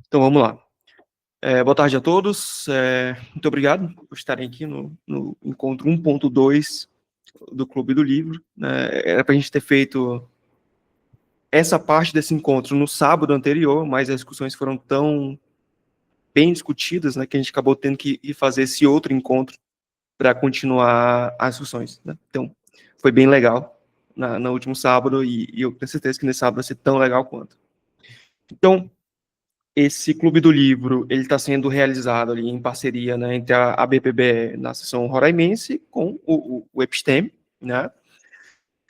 Então vamos lá. Boa tarde a todos. Muito obrigado por estarem aqui no encontro 1.2 do Clube do Livro. Era para a gente ter feito essa parte desse encontro no sábado anterior, mas as discussões foram tão bem discutidas, né, que a gente acabou tendo que ir fazer esse outro encontro para continuar as discussões, né? Então, foi bem legal no último sábado e eu tenho certeza que nesse sábado vai ser tão legal quanto. Então, esse Clube do Livro, ele está sendo realizado ali em parceria, né, entre a BPBE na seção roraimense com o Episteme, né?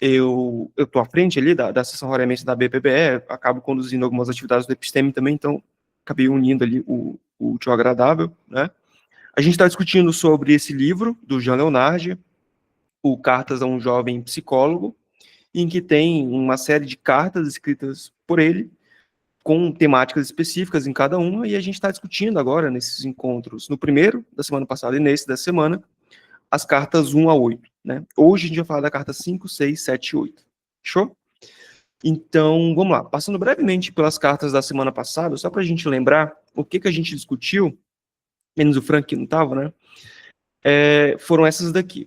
Eu estou à frente ali da seção roraimense da BPBE, acabo conduzindo algumas atividades do Episteme também, então acabei unindo ali o útil ao agradável, né? A gente está discutindo sobre esse livro do Jean Leonardi, o Cartas a um Jovem Psicólogo, em que tem uma série de cartas escritas por ele, com temáticas específicas em cada uma, e a gente está discutindo agora, nesses encontros, no primeiro da semana passada e nesse da semana, as cartas 1 a 8. Né? Hoje a gente vai falar da carta 5, 6, 7 e 8. Fechou? Então, vamos lá. Passando brevemente pelas cartas da semana passada, só para a gente lembrar o que a gente discutiu, menos o Frank que não estava, né? Foram essas daqui.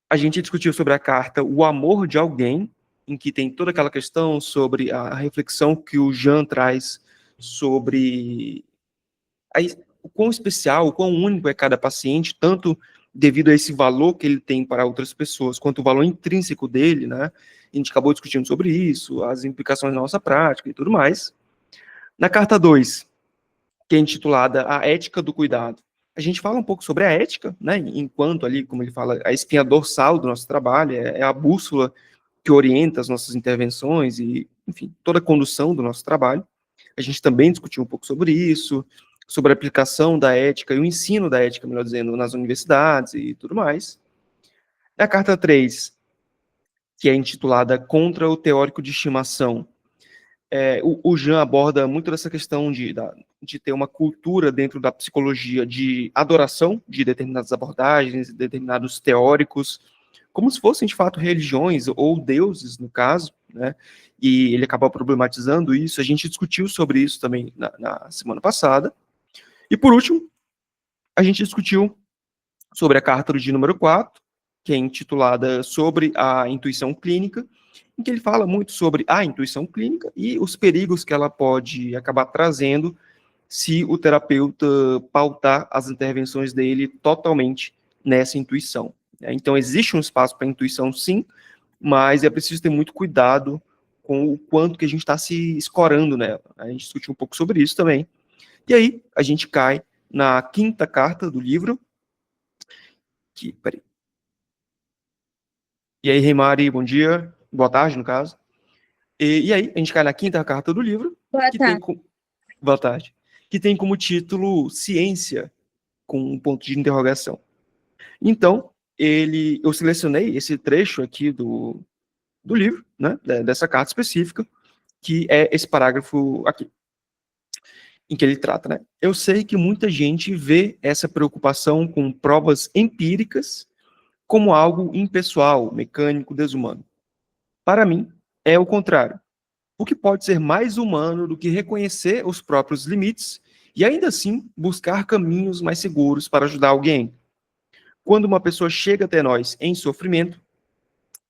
A gente discutiu sobre a carta O Amor de Alguém, em que tem toda aquela questão sobre a reflexão que o Jean traz sobre o quão especial, o quão único é cada paciente, tanto devido a esse valor que ele tem para outras pessoas, quanto o valor intrínseco dele, né? A gente acabou discutindo sobre isso, as implicações na nossa prática e tudo mais. Na carta 2, que é intitulada A Ética do Cuidado, a gente fala um pouco sobre a ética, né? Enquanto ali, como ele fala, a espinha dorsal do nosso trabalho, é a bússola que orienta as nossas intervenções e, enfim, toda a condução do nosso trabalho. A gente também discutiu um pouco sobre isso, sobre a aplicação da ética e o ensino da ética, melhor dizendo, nas universidades e tudo mais. A carta 3, que é intitulada Contra o Teórico de Estimação, o Jean aborda muito dessa questão de ter uma cultura dentro da psicologia de adoração de determinadas abordagens, determinados teóricos, como se fossem, de fato, religiões ou deuses, no caso, né? E ele acaba problematizando isso. A gente discutiu sobre isso também na semana passada. E, por último, a gente discutiu sobre a carta de número 4, que é intitulada Sobre a Intuição Clínica, em que ele fala muito sobre a intuição clínica e os perigos que ela pode acabar trazendo se o terapeuta pautar as intervenções dele totalmente nessa intuição. Então, existe um espaço para intuição, sim, mas é preciso ter muito cuidado com o quanto que a gente está se escorando nela. A gente discutiu um pouco sobre isso também. E aí, a gente cai na quinta carta do livro, peraí. E aí, Reimari, bom dia. Boa tarde, no caso. E aí, a gente cai na quinta carta do livro, Boa que tem tarde. boa tarde, que tem como título Ciência, com um ponto de interrogação. Então, eu selecionei esse trecho aqui do livro, né, dessa carta específica, que é esse parágrafo aqui, em que ele trata, né? Eu sei que muita gente vê essa preocupação com provas empíricas como algo impessoal, mecânico, desumano. Para mim, é o contrário. O que pode ser mais humano do que reconhecer os próprios limites e ainda assim buscar caminhos mais seguros para ajudar alguém. Quando uma pessoa chega até nós em sofrimento,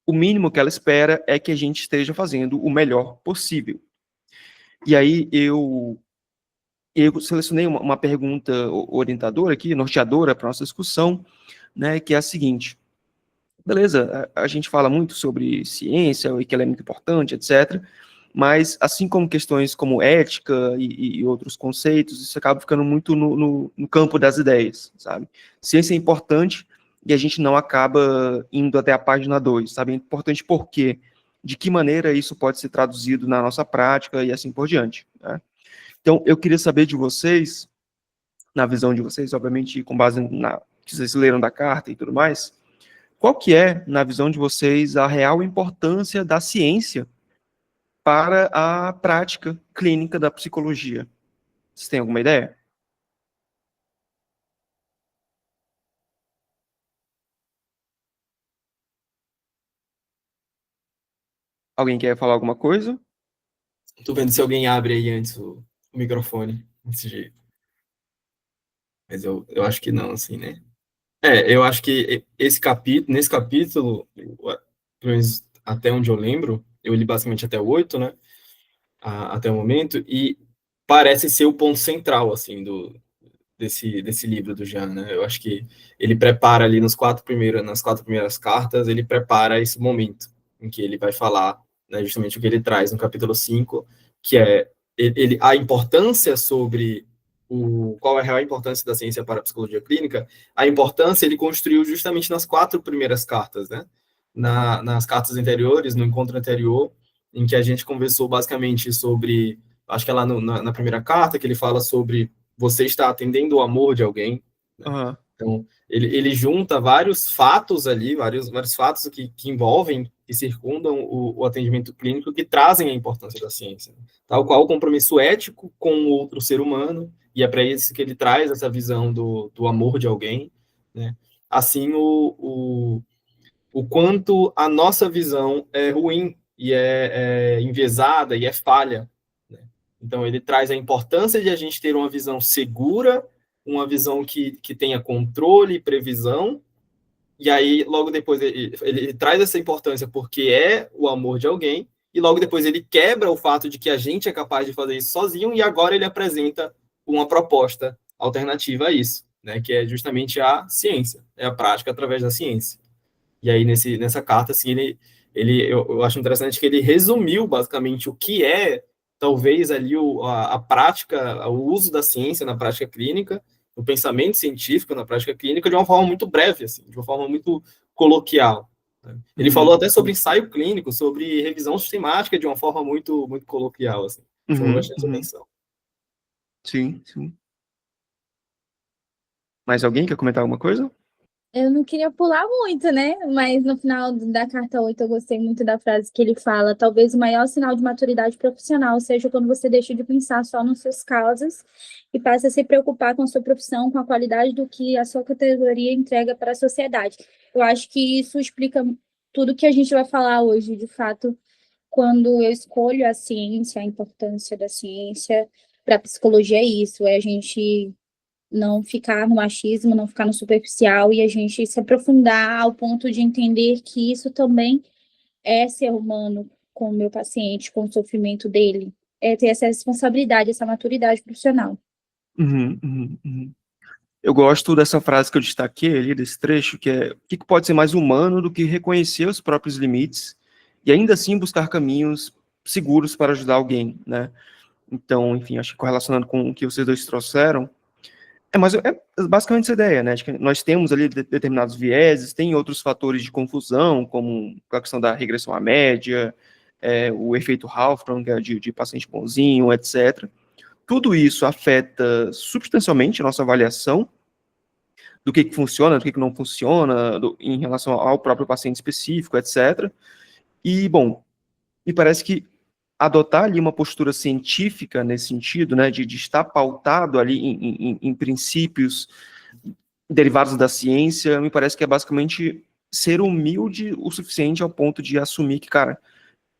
o mínimo que ela espera é que a gente esteja fazendo o melhor possível. E aí eu selecionei uma pergunta orientadora aqui, norteadora para nossa discussão, né, que é a seguinte: beleza, a gente fala muito sobre ciência e que ela é muito importante, etc. Mas, assim como questões como ética e outros conceitos, isso acaba ficando muito no campo das ideias, sabe? Ciência é importante e a gente não acaba indo até a página 2, sabe? É importante por quê? De que maneira isso pode ser traduzido na nossa prática e assim por diante, né? Então, eu queria saber de vocês, na visão de vocês, obviamente, com base na que vocês leram da carta e tudo mais, qual que é, na visão de vocês, a real importância da ciência para a prática clínica da psicologia? Vocês têm alguma ideia? Alguém quer falar alguma coisa? Tô vendo se alguém abre aí antes o microfone. desse jeito. Mas eu acho que não, assim, né? Eu acho que nesse capítulo, pelo menos até onde eu lembro, eu li basicamente até o 8, né? Até o momento, e parece ser o ponto central, assim, desse livro do Jean, né? Eu acho que ele prepara ali nas quatro primeiras cartas, ele prepara esse momento em que ele vai falar, né, justamente o que ele traz no capítulo 5, que é a importância sobre qual é a real importância da ciência para a psicologia clínica. A importância ele construiu justamente nas quatro primeiras cartas, né? Nas cartas anteriores, no encontro anterior, em que a gente conversou basicamente sobre, acho que é lá na primeira carta, que ele fala sobre você está atendendo o amor de alguém, né? Aham. Então, ele junta vários fatos ali, vários fatos que envolvem, que circundam o atendimento clínico, que trazem a importância da ciência. Tal qual o compromisso ético com o outro ser humano, e é para isso que ele traz essa visão do amor de alguém, né? Assim, o quanto a nossa visão é ruim e é enviesada e é falha, né? Então, ele traz a importância de a gente ter uma visão segura, uma visão que tenha controle e previsão, e aí, logo depois, ele traz essa importância porque é o amor de alguém, e logo depois ele quebra o fato de que a gente é capaz de fazer isso sozinho, e agora ele apresenta uma proposta alternativa a isso, né, que é justamente a ciência, é a prática através da ciência. E aí, nessa carta, assim, eu acho interessante que ele resumiu, basicamente, o que é, talvez, ali, a prática, o uso da ciência na prática clínica, o pensamento científico na prática clínica, de uma forma muito breve, assim, de uma forma muito coloquial, né? Ele falou Uhum. até sobre ensaio clínico, sobre revisão sistemática, de uma forma muito, muito coloquial, assim. Chamou Uhum. bastante Uhum. atenção. Sim, sim. Mais alguém quer comentar alguma coisa? Eu não queria pular muito, né? Mas no final da carta 8 eu gostei muito da frase que ele fala: talvez o maior sinal de maturidade profissional seja quando você deixa de pensar só nas suas causas e passa a se preocupar com a sua profissão, com a qualidade do que a sua categoria entrega para a sociedade. Eu acho que isso explica tudo que a gente vai falar hoje, de fato, quando eu escolho a ciência, a importância da ciência para a psicologia é isso, é a gente não ficar no machismo, não ficar no superficial e a gente se aprofundar ao ponto de entender que isso também é ser humano com o meu paciente, com o sofrimento dele, é ter essa responsabilidade, essa maturidade profissional. Uhum, uhum, uhum. Eu gosto dessa frase que eu destaquei ali, desse trecho, que é: o que pode ser mais humano do que reconhecer os próprios limites e ainda assim buscar caminhos seguros para ajudar alguém, né? Então, enfim, acho que correlacionando com o que vocês dois trouxeram, é basicamente essa ideia, né? De que nós temos ali determinados vieses, tem outros fatores de confusão, como a questão da regressão à média, o efeito Halfman, que é de paciente bonzinho, etc. Tudo isso afeta substancialmente a nossa avaliação do que funciona, do que não funciona, em relação ao próprio paciente específico, etc. E, bom, me parece que adotar ali uma postura científica nesse sentido, né, de estar pautado ali em princípios derivados da ciência, me parece que é basicamente ser humilde o suficiente ao ponto de assumir que, cara,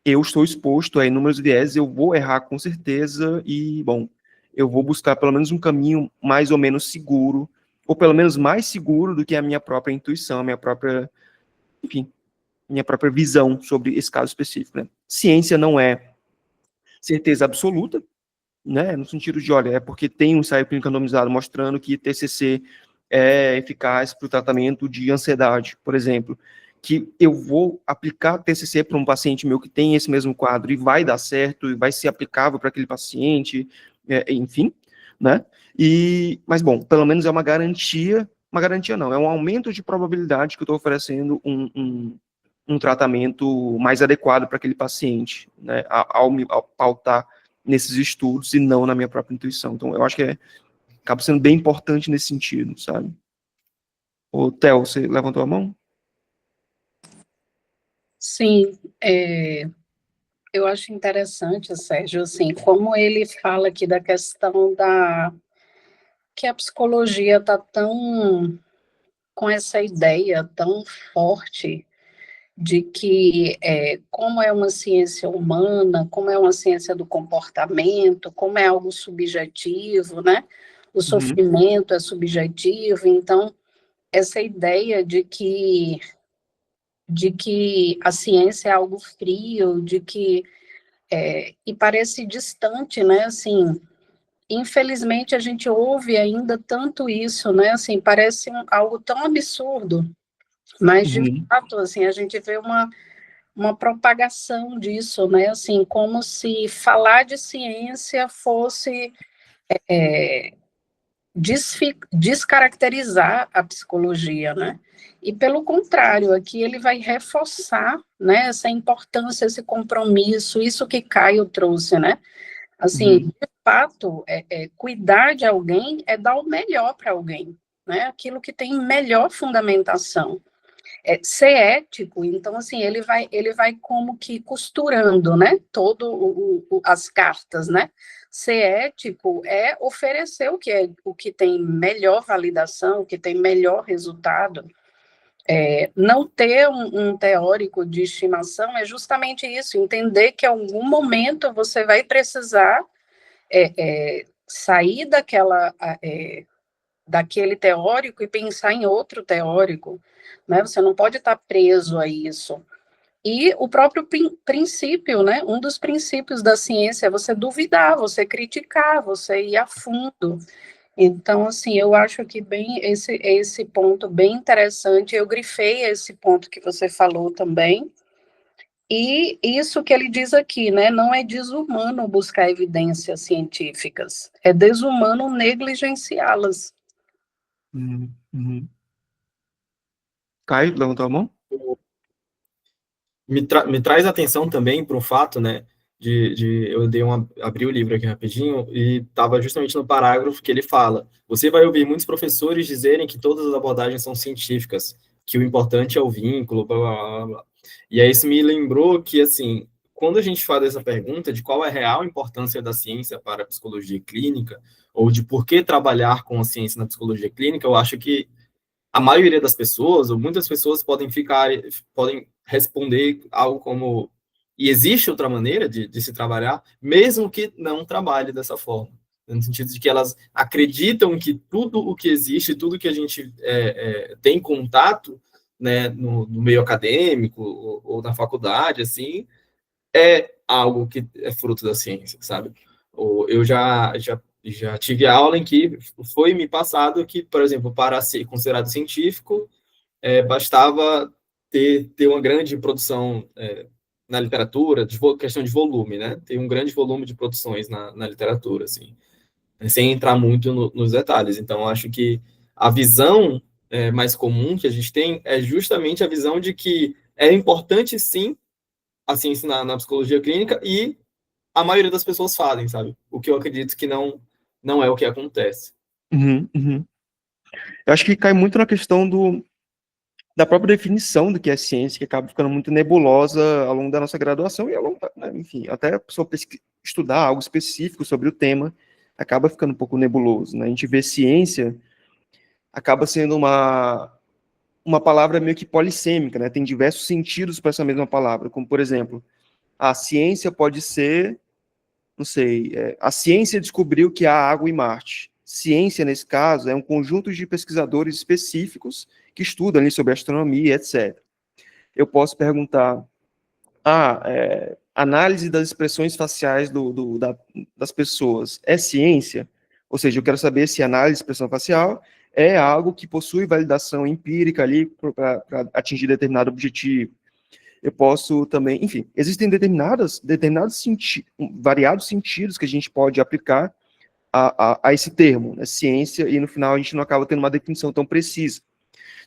eu estou exposto a inúmeros viés, eu vou errar com certeza e, bom, eu vou buscar pelo menos um caminho mais ou menos seguro, ou pelo menos mais seguro do que a minha própria intuição, a minha própria, enfim, minha própria visão sobre esse caso específico, né? Ciência não é certeza absoluta, né, no sentido de, olha, é porque tem um ensaio clínico randomizado mostrando que TCC é eficaz para o tratamento de ansiedade, por exemplo, que eu vou aplicar TCC para um paciente meu que tem esse mesmo quadro e vai dar certo, e vai ser aplicável para aquele paciente, enfim, né, mas, bom, pelo menos é uma garantia não, é um aumento de probabilidade que eu estou oferecendo um tratamento mais adequado para aquele paciente, né, ao pautar nesses estudos e não na minha própria intuição. Então, eu acho que acaba sendo bem importante nesse sentido, sabe? Ô, Theo, você levantou a mão? Sim, eu acho interessante, Sérgio, assim, como ele fala aqui da questão que a psicologia está tão com essa ideia tão forte de que como é uma ciência humana, como é uma ciência do comportamento, como é algo subjetivo, né? O sofrimento é subjetivo, então essa ideia de que a ciência é algo frio, e parece distante, né? Assim, infelizmente a gente ouve ainda tanto isso, né? Assim, parece algo tão absurdo, mas de fato, assim, a gente vê uma propagação disso, né? Assim, como se falar de ciência fosse descaracterizar a psicologia, né? E pelo contrário, aqui ele vai reforçar, né, essa importância, esse compromisso, isso que Caio trouxe, né? Assim, de fato, cuidar de alguém é dar o melhor para alguém, né? Aquilo que tem melhor fundamentação. Ser ético, então, assim, ele vai como que costurando, né? As cartas, né? Ser ético é oferecer o que tem melhor validação, o que tem melhor resultado. Não ter um teórico de estimação é justamente isso, entender que em algum momento você vai precisar sair daquele teórico e pensar em outro teórico, né? Você não pode estar preso a isso. E o próprio princípio, né? Um dos princípios da ciência é você duvidar, você criticar, você ir a fundo. Então, assim, eu acho que esse ponto bem interessante, eu grifei esse ponto que você falou também, e isso que ele diz aqui, né, não é desumano buscar evidências científicas, é desumano negligenciá-las. Caio, levantou a mão? Me traz atenção também para o fato, né, eu abri o livro aqui rapidinho e estava justamente no parágrafo que ele fala: você vai ouvir muitos professores dizerem que todas as abordagens são científicas, que o importante é o vínculo, blá, blá, blá, blá. E aí isso me lembrou que, assim, quando a gente faz essa pergunta de qual é a real importância da ciência para a psicologia clínica, ou de por que trabalhar com a ciência na psicologia clínica, eu acho que a maioria das pessoas, ou muitas pessoas, podem responder algo como: e existe outra maneira de se trabalhar, mesmo que não trabalhe dessa forma. No sentido de que elas acreditam que tudo o que existe, tudo que a gente tem contato, né, no meio acadêmico ou na faculdade, assim, é algo que é fruto da ciência, sabe? Eu já tive aula em que foi me passado que, por exemplo, para ser considerado científico, bastava ter uma grande produção na literatura, questão de volume, né? Ter um grande volume de produções na literatura, assim, sem entrar muito nos detalhes. Então, acho que a visão mais comum que a gente tem é justamente a visão de que é importante, sim, a ciência na psicologia clínica, e a maioria das pessoas fazem, sabe? O que eu acredito que não é o que acontece. Eu acho que cai muito na questão da própria definição do que é ciência, que acaba ficando muito nebulosa ao longo da nossa graduação e ao longo, né, enfim, até a pessoa estudar algo específico sobre o tema, acaba ficando um pouco nebuloso, né? A gente vê ciência, acaba sendo uma palavra meio que polissêmica, né? Tem diversos sentidos para essa mesma palavra, como, por exemplo, a ciência pode ser, não sei, a ciência descobriu que há água em Marte. Ciência, nesse caso, é um conjunto de pesquisadores específicos que estudam ali sobre astronomia, etc. Eu posso perguntar, análise das expressões faciais das pessoas é ciência? Ou seja, eu quero saber se análise de expressão facial é algo que possui validação empírica ali para atingir determinado objetivo. Eu posso também, enfim, existem variados sentidos que a gente pode aplicar a esse termo, né, ciência, e no final a gente não acaba tendo uma definição tão precisa.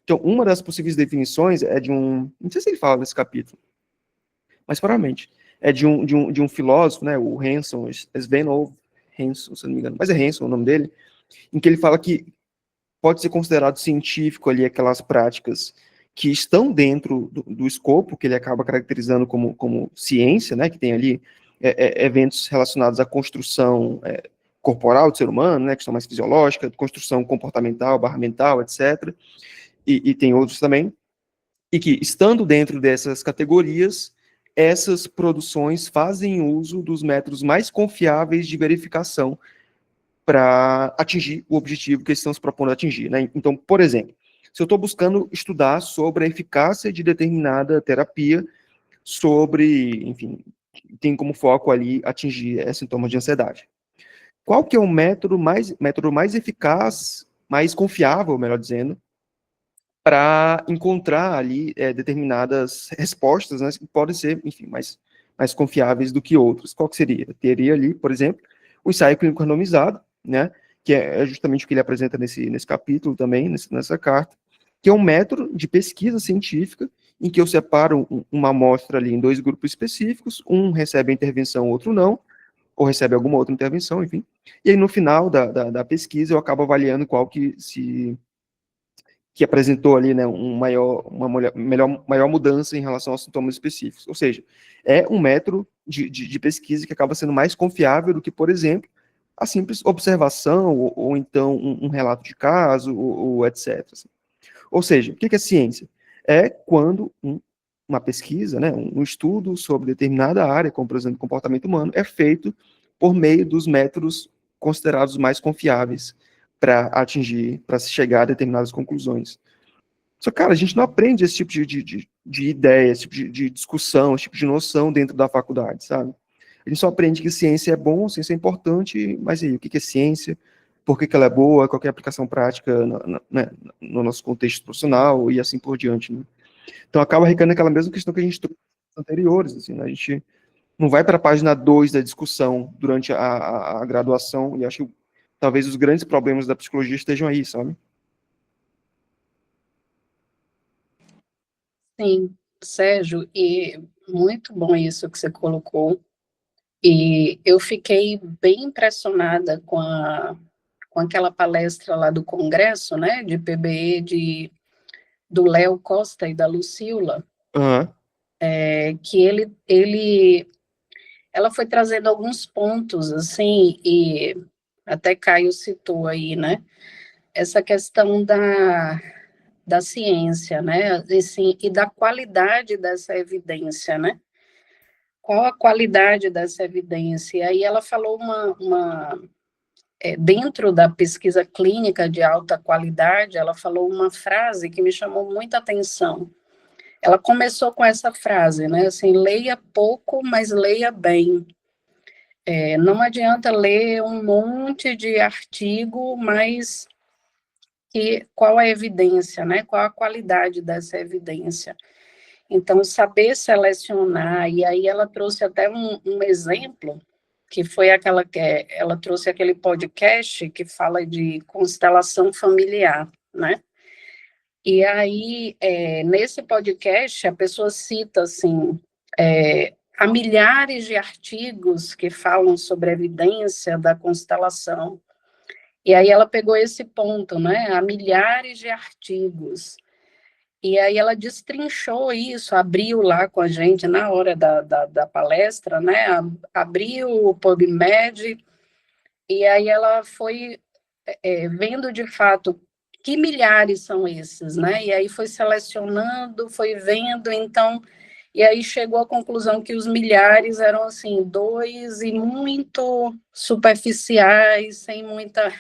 Então, uma das possíveis definições é não sei se ele fala nesse capítulo, mas provavelmente, é de um filósofo, né, o Hanson, Sven Hanson, se não me engano, mas é Hanson o nome dele, em que ele fala que pode ser considerado científico ali aquelas práticas que estão dentro do escopo que ele acaba caracterizando como ciência, né, que tem ali eventos relacionados à construção corporal do ser humano, né, questão mais fisiológica, construção comportamental, mental, etc. E tem outros também. e que, estando dentro dessas categorias, essas produções fazem uso dos métodos mais confiáveis de verificação para atingir o objetivo que eles estão se propondo a atingir, né? Então, por exemplo, se eu estou buscando estudar sobre a eficácia de determinada terapia, sobre, enfim, tem como foco ali atingir sintomas de ansiedade. Qual que é o método mais eficaz, mais confiável, melhor dizendo, para encontrar ali determinadas respostas, né, que podem ser, enfim, mais confiáveis do que outros? Qual que seria? Teria ali, por exemplo, o ensaio clínico randomizado, né, que é justamente o que ele apresenta nesse capítulo também, nessa carta, que é um método de pesquisa científica em que eu separo uma amostra ali em 2 grupos específicos, um recebe a intervenção, outro não, ou recebe alguma outra intervenção, enfim, e aí no final da pesquisa eu acabo avaliando qual que apresentou ali, né, maior mudança em relação aos sintomas específicos. Ou seja, é um método de pesquisa que acaba sendo mais confiável do que, por exemplo, a simples observação, ou então um relato de caso, ou etc. Assim. Ou seja, o que é ciência? É quando uma pesquisa, né, um estudo sobre determinada área, como, por exemplo, comportamento humano, é feito por meio dos métodos considerados mais confiáveis para se chegar a determinadas conclusões. Só que, cara, a gente não aprende esse tipo de ideia, esse tipo de discussão, esse tipo de noção dentro da faculdade, sabe? A gente só aprende que ciência é bom, ciência é importante, mas e aí, o que é ciência? Por que ela é boa? Qual é a aplicação prática no nosso contexto profissional e assim por diante, né? Então acaba recaindo naquela mesma questão que a gente trouxe anteriores, assim, né? A gente não vai para a página 2 da discussão durante a graduação, e acho que talvez os grandes problemas da psicologia estejam aí, sabe? Sim, Sérgio, e muito bom isso que você colocou. E eu fiquei bem impressionada com aquela palestra lá do Congresso, né, de PBE, do Léo Costa e da Lucila, Uhum. que ela foi trazendo alguns pontos, assim, e até Caio citou aí, né, essa questão da ciência, né, assim, e da qualidade dessa evidência, né, qual a qualidade dessa evidência? E aí ela falou dentro da pesquisa clínica de alta qualidade, ela falou uma frase que me chamou muita atenção. Ela começou com essa frase, né, assim, leia pouco, mas leia bem. Não adianta ler um monte de artigo, mas qual a evidência, né, qual a qualidade dessa evidência? Então, saber selecionar, e aí ela trouxe até um exemplo, que foi ela trouxe aquele podcast que fala de constelação familiar, né? E aí, nesse podcast, a pessoa cita, assim, há milhares de artigos que falam sobre a evidência da constelação. E aí ela pegou esse ponto, né? Há milhares de artigos. E aí ela destrinchou isso, abriu lá com a gente na hora da palestra, né? Abriu o PubMed, e aí ela foi vendo de fato que milhares são esses, né? E aí foi selecionando, foi vendo, então, e aí chegou à conclusão que os milhares eram assim, 2 e muito superficiais, sem muita.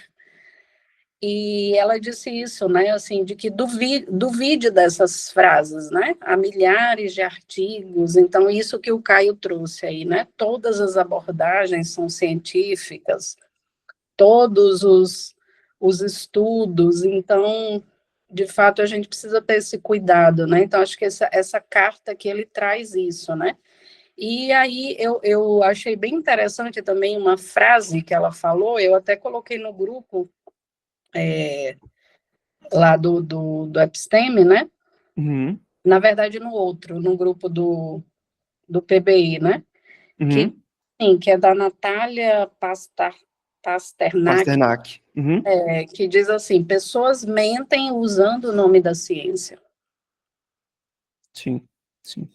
E ela disse isso, né, assim, de que duvide dessas frases, né, há milhares de artigos, então isso que o Caio trouxe aí, né, todas as abordagens são científicas, todos os estudos, então, de fato, a gente precisa ter esse cuidado, né, então acho que essa carta que ele traz isso, né, e aí eu achei bem interessante também uma frase que ela falou, eu até coloquei no grupo, lá do Episteme, né? Uhum. Na verdade, no grupo do PBI, né? Uhum. Que é da Natália Pasternak, Pasternak. Uhum. que diz assim, pessoas mentem usando o nome da ciência. Sim, sim.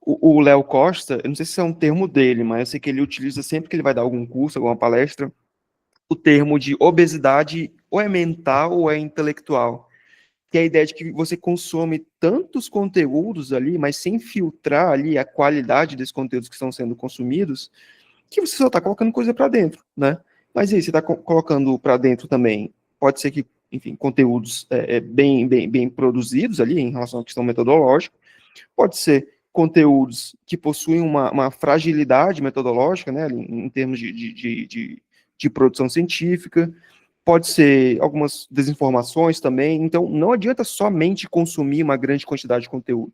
O Léo Costa, eu não sei se é um termo dele, mas eu sei que ele utiliza sempre que ele vai dar algum curso, alguma palestra, o termo de obesidade ou é mental ou é intelectual. que é a ideia de que você consome tantos conteúdos ali, mas sem filtrar ali a qualidade desses conteúdos que estão sendo consumidos, que você só está colocando coisa para dentro, né? Mas aí, você está colocando para dentro também, pode ser que, enfim, conteúdos bem produzidos ali em relação à questão metodológica, pode ser conteúdos que possuem uma fragilidade metodológica, né, em termos de produção científica, pode ser algumas desinformações também. Então, não adianta somente consumir uma grande quantidade de conteúdo.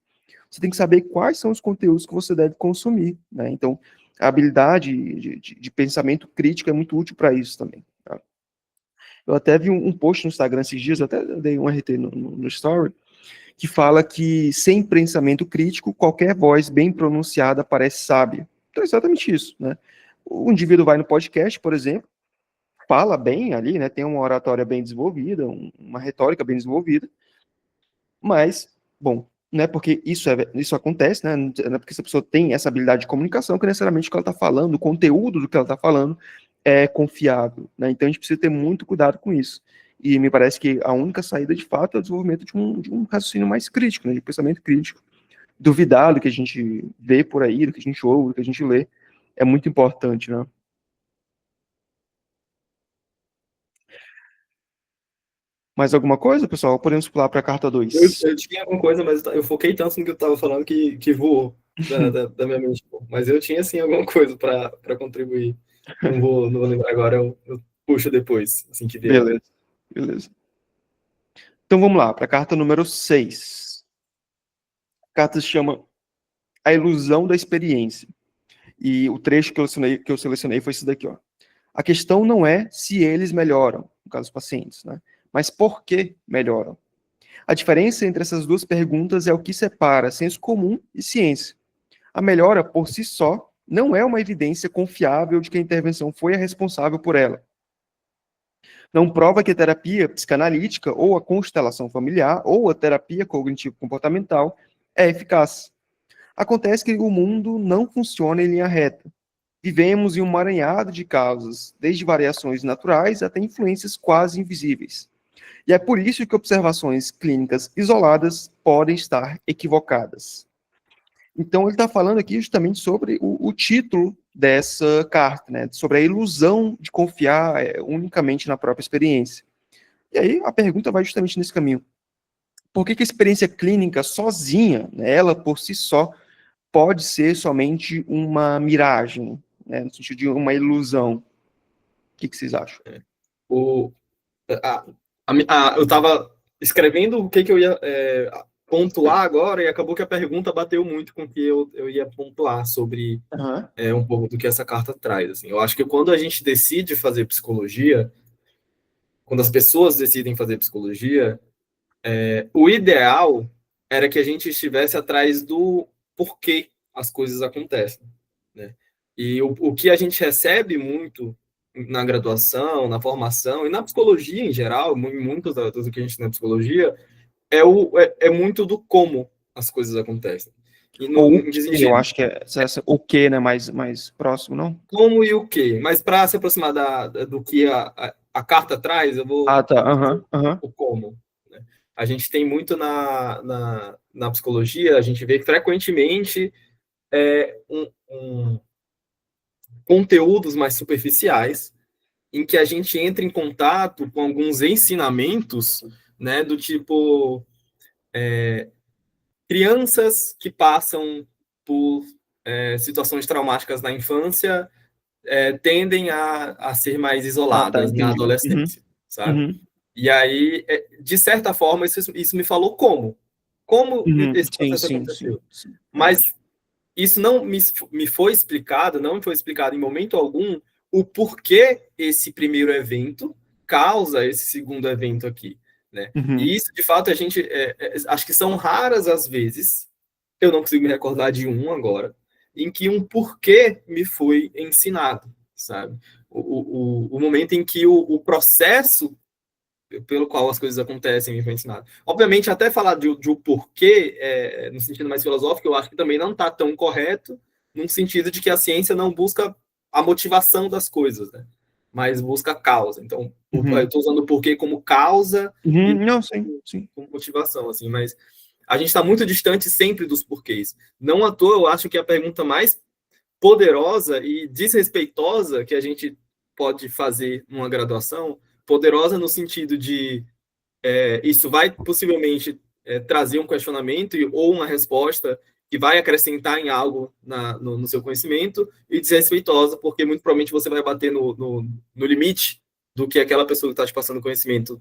Você tem que saber quais são os conteúdos que você deve consumir, né? Então, a habilidade de pensamento crítico é muito útil para isso também. Tá? Eu até vi um post no Instagram esses dias, eu até dei um RT no Story, que fala que sem pensamento crítico, qualquer voz bem pronunciada parece sábia. Então, é exatamente isso, né? O indivíduo vai no podcast, por exemplo, fala bem ali, né, tem uma oratória bem desenvolvida, uma retórica bem desenvolvida, mas, bom, não é porque isso acontece, né, não é porque essa pessoa tem essa habilidade de comunicação que necessariamente o que ela está falando, o conteúdo do que ela está falando é confiável, né, então a gente precisa ter muito cuidado com isso, e me parece que a única saída, de fato, é o desenvolvimento de um raciocínio mais crítico, né, de pensamento crítico, duvidar do que a gente vê por aí, do que a gente ouve, do que a gente lê, é muito importante, né. Mais alguma coisa, pessoal? Podemos pular para a carta 2. Eu tinha alguma coisa, mas eu foquei tanto no que eu estava falando que voou da minha mente. Mas eu tinha, sim, alguma coisa para contribuir. Não vou lembrar agora, eu puxo depois, assim que vier. Beleza. Então vamos lá, para a carta número 6. A carta se chama A Ilusão da Experiência. E o trecho que eu selecionei foi esse daqui, ó. A questão não é se eles melhoram, no caso dos pacientes, né? Mas por que melhoram? A diferença entre essas duas perguntas é o que separa senso comum e ciência. A melhora, por si só, não é uma evidência confiável de que a intervenção foi a responsável por ela. Não prova que a terapia psicanalítica, ou a constelação familiar, ou a terapia cognitivo-comportamental é eficaz. Acontece que o mundo não funciona em linha reta. Vivemos em um emaranhado de causas, desde variações naturais até influências quase invisíveis. E é por isso que observações clínicas isoladas podem estar equivocadas. Então, ele está falando aqui justamente sobre o título dessa carta, né? Sobre a ilusão de confiar unicamente na própria experiência. E aí, a pergunta vai justamente nesse caminho. Por que a experiência clínica sozinha, né, ela por si só, pode ser somente uma miragem, né, no sentido de uma ilusão? O que vocês acham? Eu estava escrevendo o que eu ia pontuar agora e acabou que a pergunta bateu muito com o que eu ia pontuar sobre um pouco do que essa carta traz. Assim. Eu acho que quando a gente decide fazer psicologia, quando as pessoas decidem fazer psicologia, o ideal era que a gente estivesse atrás do porquê as coisas acontecem. Né? E o que a gente recebe muito na graduação, na formação e na psicologia em geral, muito do que a gente tem na psicologia, é muito do como as coisas acontecem. E eu acho que o que, né, mais próximo, não? Como e o que. Mas para se aproximar do que a carta traz, eu vou o como. Né? A gente tem muito na psicologia, a gente vê frequentemente conteúdos mais superficiais, em que a gente entra em contato com alguns ensinamentos, né, do tipo crianças que passam por situações traumáticas na infância tendem a ser mais isoladas na adolescência, sabe? E aí, de certa forma, isso me falou como esse processo aconteceu. Sim. Mas isso não me foi explicado, não me foi explicado em momento algum o porquê esse primeiro evento causa esse segundo evento aqui. Né? E isso, de fato, a gente acho que são raras as vezes, eu não consigo me recordar de um agora, em que um porquê me foi ensinado, sabe? O momento em que o processo pelo qual as coisas acontecem me foi ensinado. Obviamente, até falar de um porquê, no sentido mais filosófico, eu acho que também não está tão correto, no sentido de que a ciência não busca a motivação das coisas, né? mas busca a causa. Então, Uhum. eu estou usando o porquê como causa e Não, sim. como motivação, assim, mas a gente está muito distante sempre dos porquês. Não à toa, eu acho que a pergunta mais poderosa e desrespeitosa que a gente pode fazer numa graduação, poderosa no sentido de isso vai possivelmente trazer um questionamento ou uma resposta que vai acrescentar em algo no seu conhecimento, e desrespeitosa, porque muito provavelmente você vai bater no limite do que aquela pessoa que está te passando conhecimento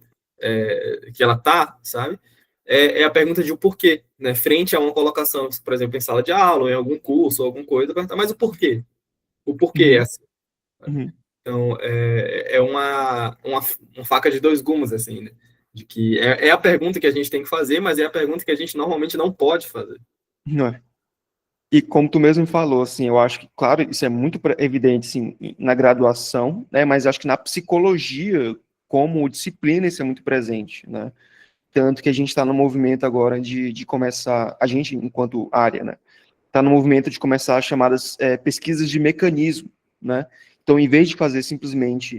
que ela tá, sabe? É a pergunta de o porquê, né? Frente a uma colocação, por exemplo, em sala de aula, em algum curso, alguma coisa, perguntar, mas o porquê? O porquê é assim? Uhum. Então, é uma faca de dois gumes, assim, né? De que é a pergunta que a gente tem que fazer, mas é a pergunta que a gente normalmente não pode fazer. Não é. E como tu mesmo falou, assim, eu acho que, claro, isso é muito evidente, assim, na graduação, né, mas acho que na psicologia, como disciplina, isso é muito presente, né? Tanto que a gente está no movimento agora de começar, a gente, enquanto área, né, está no movimento de começar as chamadas pesquisas de mecanismo, né? Então, em vez de fazer simplesmente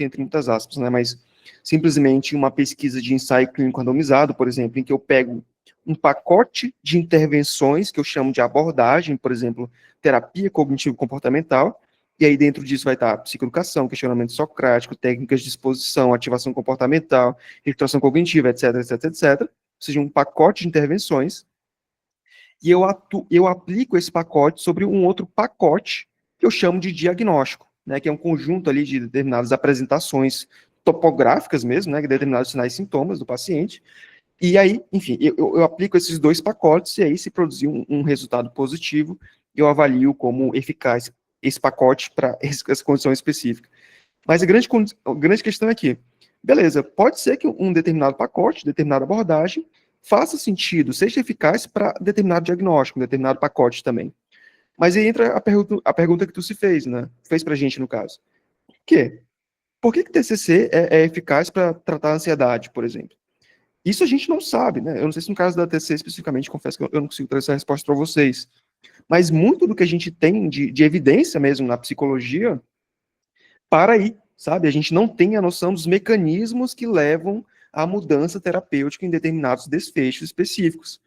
entre muitas aspas, né, mas simplesmente uma pesquisa de ensaio clínico randomizado, por exemplo, em que eu pego um pacote de intervenções que eu chamo de abordagem, por exemplo, terapia cognitivo-comportamental, e aí dentro disso vai estar psicoeducação, questionamento socrático, técnicas de exposição, ativação comportamental, reeducação cognitiva, etc, etc, etc. Ou seja, um pacote de intervenções, e eu aplico esse pacote sobre um outro pacote que eu chamo de diagnóstico, né, que é um conjunto ali de determinadas apresentações topográficas mesmo, né, determinados sinais e sintomas do paciente, e aí, enfim, eu aplico esses dois pacotes, e aí se produzir um resultado positivo, eu avalio como eficaz esse pacote para essa condição específica. Mas a grande questão é que, beleza, pode ser que um determinado pacote, determinada abordagem, faça sentido, seja eficaz para determinado diagnóstico, determinado pacote também. Mas aí entra a pergunta que tu se fez, né? Fez pra gente, no caso. Por que TCC é eficaz para tratar a ansiedade, por exemplo? Isso a gente não sabe, né? Eu não sei se no caso da TCC especificamente, confesso que eu não consigo trazer essa resposta para vocês. Mas muito do que a gente tem de evidência mesmo na psicologia para aí, sabe? A gente não tem a noção dos mecanismos que levam à mudança terapêutica em determinados desfechos específicos.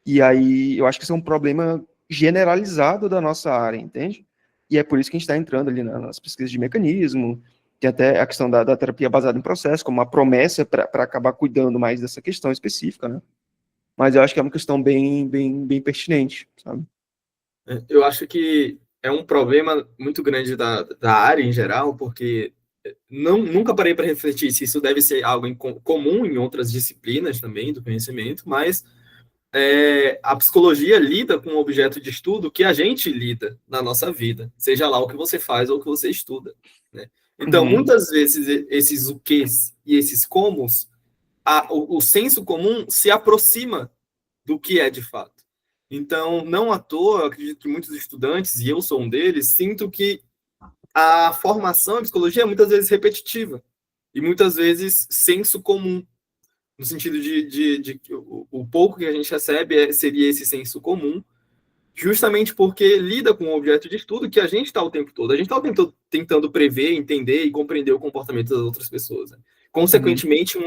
E aí, eu acho que isso é um problema generalizado da nossa área, entende? E é por isso que a gente está entrando ali nas pesquisas de mecanismo, tem até a questão da terapia baseada em processo, como uma promessa para acabar cuidando mais dessa questão específica, né? Mas eu acho que é uma questão bem pertinente, sabe? Eu acho que é um problema muito grande da área em geral, porque nunca parei para refletir se isso deve ser algo comum em outras disciplinas também do conhecimento, mas a psicologia lida com um objeto de estudo que a gente lida na nossa vida, seja lá o que você faz ou o que você estuda, né? Então, muitas vezes, esses o quês e esses comos, o senso comum se aproxima do que é de fato. Então, não à toa, eu acredito que muitos estudantes, e eu sou um deles, sinto que a formação em psicologia é muitas vezes repetitiva e muitas vezes senso comum, no sentido de que o pouco que a gente recebe seria esse senso comum, justamente porque lida com um objeto de estudo que a gente está o tempo todo. A gente está o tempo todo tentando prever, entender e compreender o comportamento das outras pessoas, né? Consequentemente,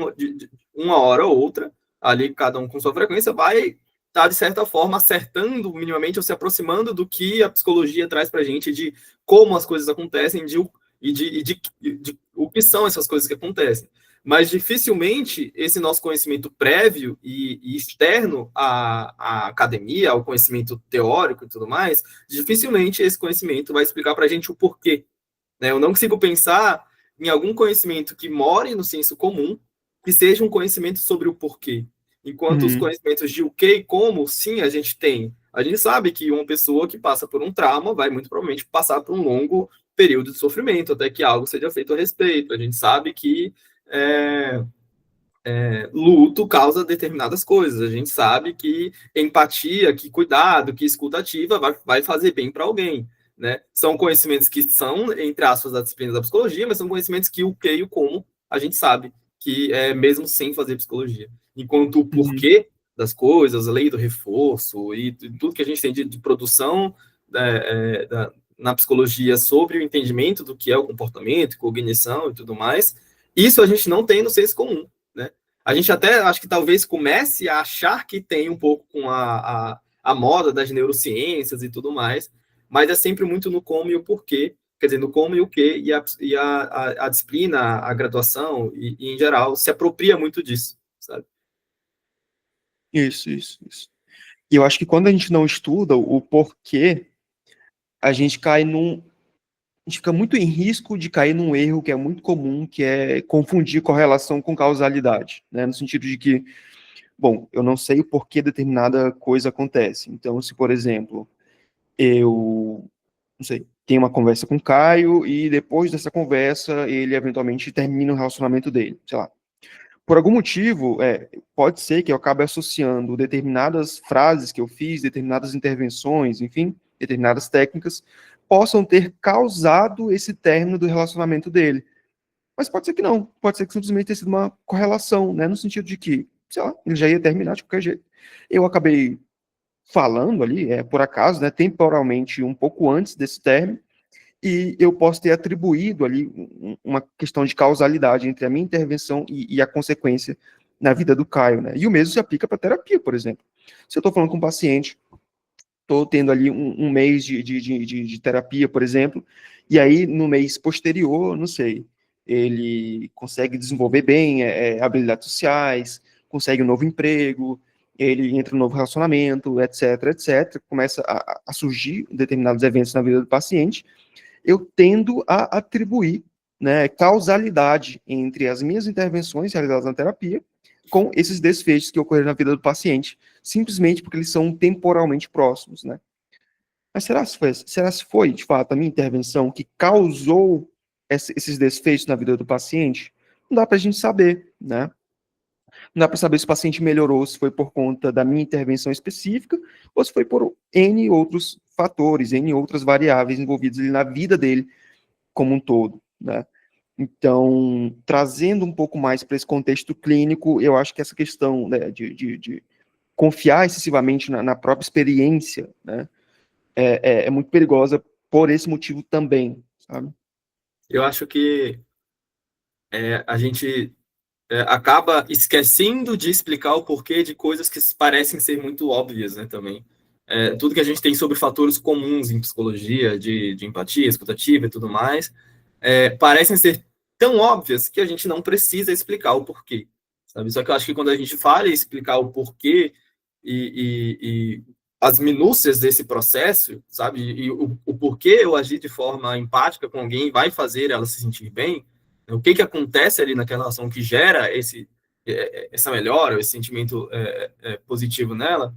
uma hora ou outra, ali cada um com sua frequência, vai estar, de certa forma, acertando minimamente ou se aproximando do que a psicologia traz para a gente, de como as coisas acontecem e de o que são essas coisas que acontecem. Mas dificilmente esse nosso conhecimento prévio e externo à academia, ao conhecimento teórico e tudo mais, dificilmente esse conhecimento vai explicar para a gente o porquê, né? Eu não consigo pensar em algum conhecimento que more no senso comum, que seja um conhecimento sobre o porquê. Enquanto os conhecimentos de o que e como, sim, a gente tem. A gente sabe que uma pessoa que passa por um trauma vai muito provavelmente passar por um longo período de sofrimento até que algo seja feito a respeito. A gente sabe que luto causa determinadas coisas. A gente sabe que empatia, que cuidado, que escuta ativa vai fazer bem para alguém, né? São conhecimentos que são, entre aspas, da disciplina da psicologia, mas são conhecimentos que o que e o como a gente sabe, que mesmo sem fazer psicologia. Enquanto o porquê das coisas, a lei do reforço e tudo que a gente tem de produção na psicologia sobre o entendimento do que é o comportamento, cognição e tudo mais, isso a gente não tem no senso comum, né? A gente até, acho que talvez comece a achar que tem um pouco com a moda das neurociências e tudo mais, mas é sempre muito no como e o porquê, quer dizer, no como e o que, e a disciplina, a graduação, e em geral, se apropria muito disso, sabe? Isso. E eu acho que quando a gente não estuda o porquê, a gente fica muito em risco de cair num erro que é muito comum, que é confundir correlação com causalidade, né? No sentido de que, bom, eu não sei o porquê determinada coisa acontece. Então, se, por exemplo, eu, não sei, tenho uma conversa com o Caio e depois dessa conversa ele eventualmente termina o relacionamento dele, sei lá. Por algum motivo, pode ser que eu acabe associando determinadas frases que eu fiz, determinadas intervenções, enfim, determinadas técnicas, possam ter causado esse término do relacionamento dele. Mas pode ser que não, pode ser que simplesmente tenha sido uma correlação, né, no sentido de que, sei lá, ele já ia terminar de qualquer jeito. Eu acabei falando ali, por acaso, né, temporalmente um pouco antes desse término, e eu posso ter atribuído ali uma questão de causalidade entre a minha intervenção e a consequência na vida do Caio, né? E o mesmo se aplica para terapia, por exemplo. Se eu estou falando com um paciente, estou tendo ali um mês de terapia, por exemplo, e aí no mês posterior, não sei, ele consegue desenvolver bem habilidades sociais, consegue um novo emprego, ele entra num novo relacionamento, etc. Começa a surgir determinados eventos na vida do paciente, eu tendo a atribuir, né, causalidade entre as minhas intervenções realizadas na terapia com esses desfechos que ocorreram na vida do paciente, simplesmente porque eles são temporalmente próximos, né? Mas será se foi, de fato, a minha intervenção que causou esses desfechos na vida do paciente? Não dá para a gente saber, né? Não dá para saber se o paciente melhorou, se foi por conta da minha intervenção específica, ou se foi por N outros fatores, N outras variáveis envolvidas ali na vida dele como um todo, né? Então, trazendo um pouco mais para esse contexto clínico, eu acho que essa questão, né, de confiar excessivamente na própria experiência, né, é muito perigosa por esse motivo também, sabe? Eu acho que a gente acaba esquecendo de explicar o porquê de coisas que parecem ser muito óbvias, né, também. Tudo que a gente tem sobre fatores comuns em psicologia, de empatia, escutativa e tudo mais, parecem ser tão óbvias que a gente não precisa explicar o porquê, sabe? Só que eu acho que quando a gente fala em explicar o porquê e as minúcias desse processo, sabe? E o porquê eu agir de forma empática com alguém vai fazer ela se sentir bem, o que acontece ali naquela relação que gera essa melhora, esse sentimento positivo nela,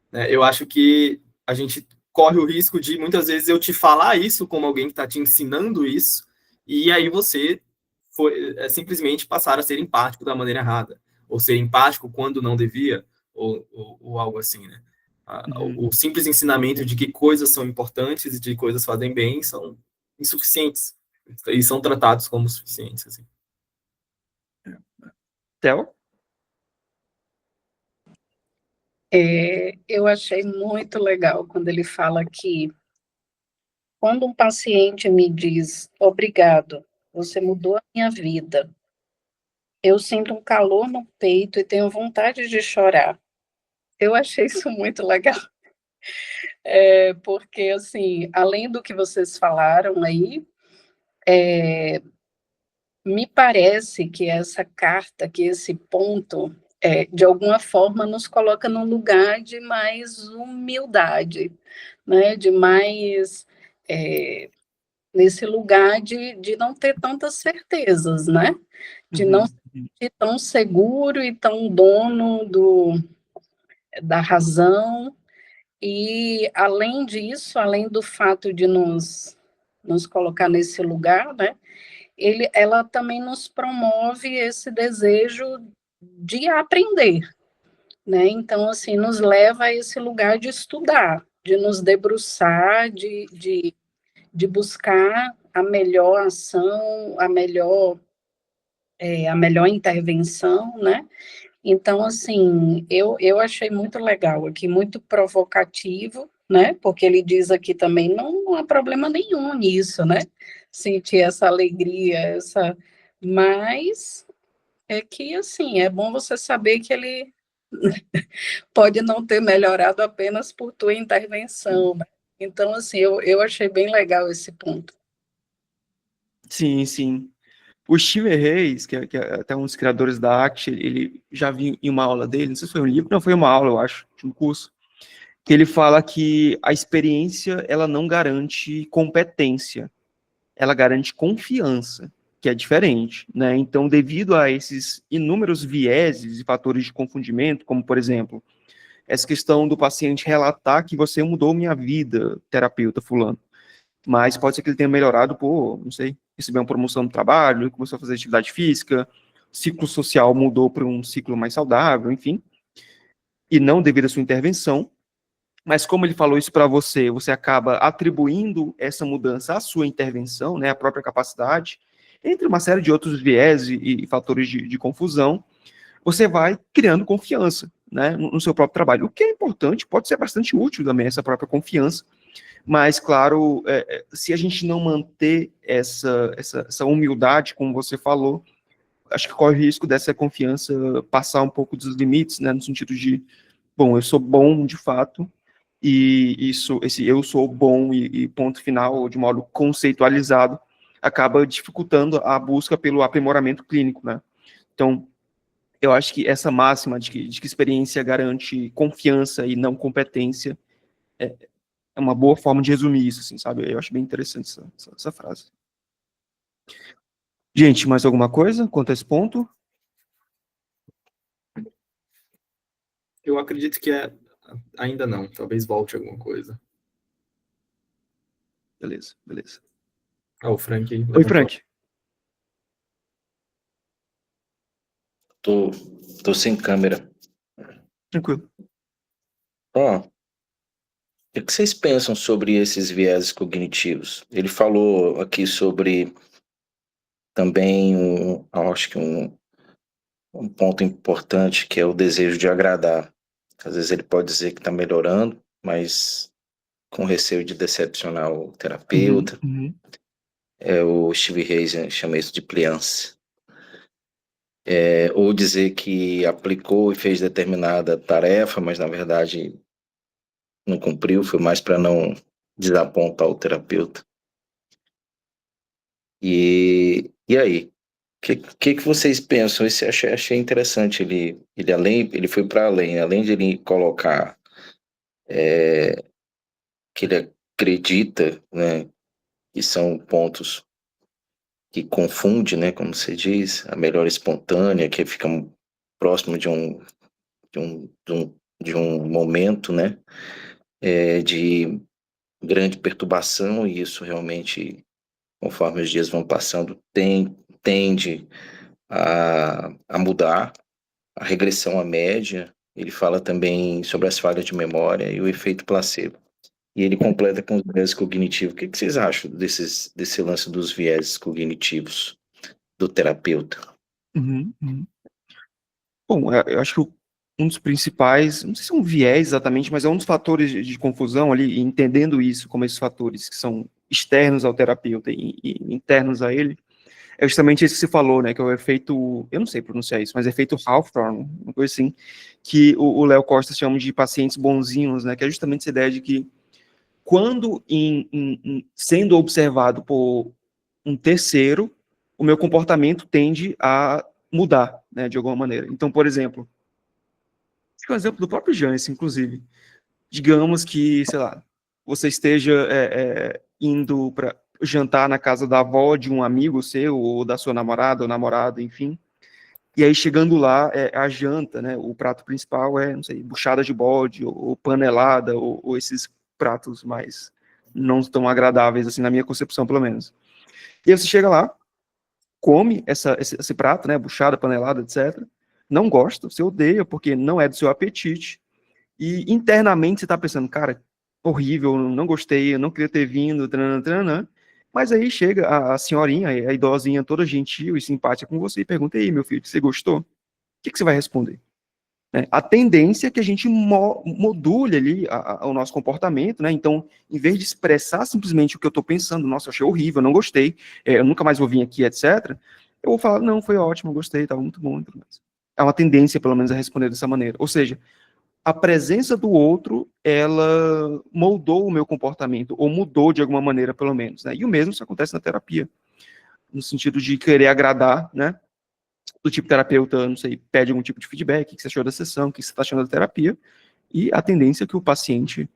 né? Eu acho que a gente corre o risco de, muitas vezes, eu te falar isso como alguém que está te ensinando isso, e aí você simplesmente passar a ser empático da maneira errada, ou ser empático quando não devia, ou algo assim, né? O simples ensinamento de que coisas são importantes e de coisas fazem bem são insuficientes, e são tratados como suficientes, assim. Theo? Eu achei muito legal quando ele fala que quando um paciente me diz obrigado, você mudou a minha vida, eu sinto um calor no peito e tenho vontade de chorar. Eu achei isso muito legal. Porque, assim, além do que vocês falaram aí, me parece que essa carta, que esse ponto, de alguma forma nos coloca num lugar de mais humildade, né? De mais nesse lugar de não ter tantas certezas, né? De não se sentir tão seguro e tão dono da razão. E, além disso, além do fato de nos colocar nesse lugar, né? Ela também nos promove esse desejo de aprender, né? Então, assim, nos leva a esse lugar de estudar, de nos debruçar, de buscar a melhor ação, a melhor intervenção, né? Então, assim, eu achei muito legal aqui, muito provocativo, né? Porque ele diz aqui também, não há problema nenhum nisso, né? Sentir essa alegria, mas é que, assim, é bom você saber que ele pode não ter melhorado apenas por tua intervenção, né? Então, assim, eu achei bem legal esse ponto. Sim, sim. O Steve Reis, que é até um dos criadores da ACT, ele já vi em uma aula dele, não sei se foi um livro, não, foi uma aula, eu acho, de um curso, que ele fala que a experiência, ela não garante competência, ela garante confiança, que é diferente, né? Então, devido a esses inúmeros vieses e fatores de confundimento, como, por exemplo, essa questão do paciente relatar que você mudou minha vida, terapeuta fulano, mas pode ser que ele tenha melhorado por, não sei, receber uma promoção no trabalho, começou a fazer atividade física, ciclo social mudou para um ciclo mais saudável, enfim, e não devido à sua intervenção, mas como ele falou isso para você, você acaba atribuindo essa mudança à sua intervenção, né, à própria capacidade, entre uma série de outros viés e fatores de confusão, você vai criando confiança, né, no seu próprio trabalho. O que é importante, pode ser bastante útil também essa própria confiança, mas, claro, se a gente não manter essa humildade, como você falou, acho que corre o risco dessa confiança passar um pouco dos limites, né, no sentido de, bom, eu sou bom de fato, e esse eu sou bom e ponto final, de modo conceitualizado, acaba dificultando a busca pelo aprimoramento clínico, né? Então, eu acho que essa máxima de que experiência garante confiança e não competência é uma boa forma de resumir isso, assim, sabe? Eu acho bem interessante essa frase. Gente, mais alguma coisa quanto a esse ponto? Eu acredito que ainda não. Talvez volte alguma coisa. Beleza, beleza. O Frank aí Oi, levantou. Frank. Tô sem câmera. Tranquilo. Ó, o que vocês pensam sobre esses vieses cognitivos? Ele falou aqui sobre também acho que um ponto importante que é o desejo de agradar. Às vezes ele pode dizer que está melhorando, mas com receio de decepcionar o terapeuta. Uhum. O Steve Reis chama isso de pliance. Ou dizer que aplicou e fez determinada tarefa, mas na verdade não cumpriu, foi mais para não desapontar o terapeuta. E aí? O que vocês pensam? Esse achei interessante. Ele foi para além de ele colocar que ele acredita, né, que são pontos que confunde, né, como você diz, a melhora espontânea, que fica próximo de um momento, né, de grande perturbação, e isso realmente, conforme os dias vão passando, tende a mudar, a regressão à média. Ele fala também sobre as falhas de memória e o efeito placebo. E ele completa com os viéses cognitivos. O que vocês acham desse lance dos viéses cognitivos do terapeuta? Uhum. Bom, eu acho que um dos principais, não sei se é um viés exatamente, mas é um dos fatores de confusão ali, e entendendo isso como esses fatores que são externos ao terapeuta e internos a ele, é justamente isso que você falou, né, que é o efeito, eu não sei pronunciar isso, mas efeito Hawthorne, uma coisa assim, que o Léo Costa chama de pacientes bonzinhos, né, que é justamente essa ideia de que quando sendo observado por um terceiro, o meu comportamento tende a mudar, né, de alguma maneira. Então, por exemplo, acho que é um exemplo do próprio Jansen, inclusive. Digamos que, sei lá, você esteja indo para jantar na casa da avó de um amigo seu, ou da sua namorada ou namorado, enfim. E aí, chegando lá, a janta, né, o prato principal é, não sei, buchada de bode, ou panelada, ou esses pratos mais não tão agradáveis, assim, na minha concepção, pelo menos. E aí você chega lá, come esse prato, né, buchada, panelada, etc., não gosta, você odeia, porque não é do seu apetite, e internamente você tá pensando, cara, horrível, não gostei, eu não queria ter vindo, tranana, tranana. Mas aí chega a senhorinha, a idosinha toda gentil e simpática com você e pergunta, e aí, meu filho, você gostou? O que você vai responder? né? A tendência é que a gente module ali o nosso comportamento, né? Então, em vez de expressar simplesmente o que eu estou pensando, nossa, eu achei horrível, eu não gostei, eu nunca mais vou vir aqui, etc., eu vou falar, não, foi ótimo, eu gostei, estava muito bom e tudo mais. É uma tendência, pelo menos, a responder dessa maneira. Ou seja, a presença do outro, ela moldou o meu comportamento, ou mudou de alguma maneira, pelo menos, né? E o mesmo isso acontece na terapia, no sentido de querer agradar, né? Do tipo terapeuta, não sei, pede algum tipo de feedback, o que você achou da sessão, o que você está achando da terapia, e a tendência é que o paciente,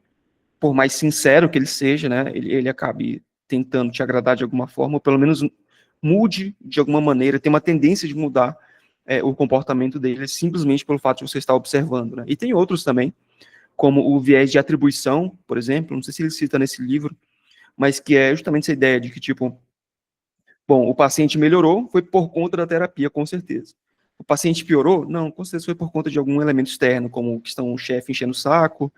por mais sincero que ele seja, né, ele acabe tentando te agradar de alguma forma, ou pelo menos mude de alguma maneira, tem uma tendência de mudar o comportamento dele, simplesmente pelo fato de você estar observando, né. E tem outros também, como o viés de atribuição, por exemplo, não sei se ele cita nesse livro, mas que é justamente essa ideia de que, tipo, bom, o paciente melhorou, foi por conta da terapia, com certeza. O paciente piorou? Não, com certeza foi por conta de algum elemento externo, como questão chefe enchendo o saco,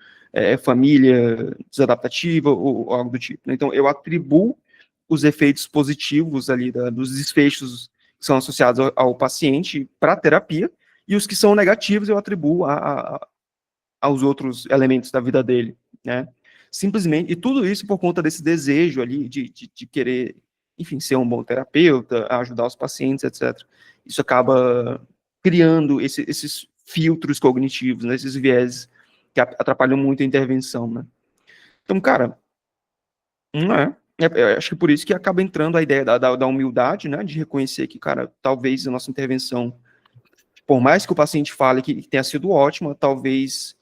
família desadaptativa, ou algo do tipo, né? Então, eu atribuo os efeitos positivos ali, dos desfechos que são associados ao paciente para a terapia, e os que são negativos eu atribuo aos outros elementos da vida dele, né? Simplesmente, e tudo isso por conta desse desejo ali de querer, enfim, ser um bom terapeuta, ajudar os pacientes, etc. Isso acaba criando esses filtros cognitivos, né, esses vieses que atrapalham muito a intervenção, né? Então, cara, não é. Acho que por isso que acaba entrando a ideia da humildade, né, de reconhecer que, cara, talvez a nossa intervenção, por mais que o paciente fale que tenha sido ótima, talvez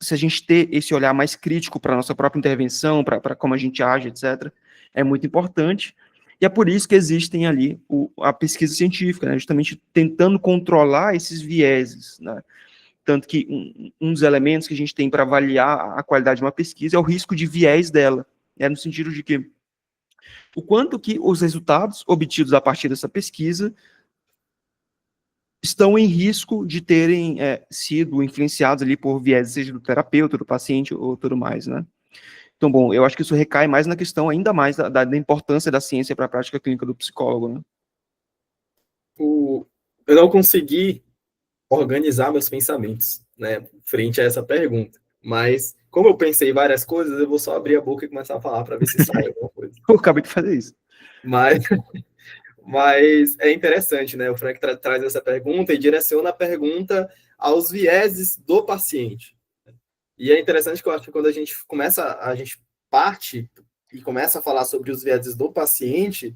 se a gente ter esse olhar mais crítico para a nossa própria intervenção, para como a gente age, etc., é muito importante. E é por isso que existem ali a pesquisa científica, né, justamente tentando controlar esses vieses, né? Tanto que um dos elementos que a gente tem para avaliar a qualidade de uma pesquisa é o risco de viés dela, no sentido de que o quanto que os resultados obtidos a partir dessa pesquisa estão em risco de terem sido influenciados ali por viés, seja do terapeuta, do paciente ou tudo mais, né? Então, bom, eu acho que isso recai mais na questão ainda mais da importância da ciência para a prática clínica do psicólogo, né? Eu não consegui organizar meus pensamentos, né, frente a essa pergunta. Mas, como eu pensei várias coisas, eu vou só abrir a boca e começar a falar para ver se sai alguma coisa. Eu acabei de fazer isso. Mas é interessante, né? O Frank traz essa pergunta e direciona a pergunta aos vieses do paciente. E é interessante que eu acho que quando a gente parte e começa a falar sobre os vieses do paciente,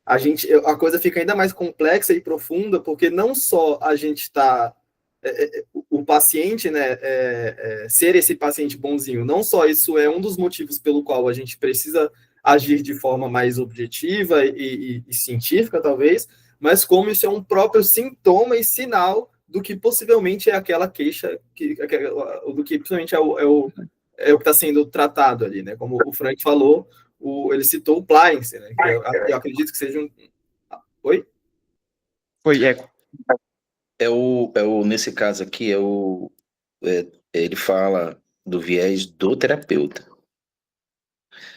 a coisa fica ainda mais complexa e profunda, porque não só a gente está o paciente, né, ser esse paciente bonzinho, não só isso é um dos motivos pelo qual a gente precisa agir de forma mais objetiva e científica, talvez, mas como isso é um próprio sintoma e sinal do que possivelmente é aquela queixa, do que possivelmente é o que está sendo tratado ali, né? Como o Frank falou, ele citou o Pliance, né? Que eu acredito que seja um... Oi? Foi eco. Nesse caso aqui, ele fala do viés do terapeuta.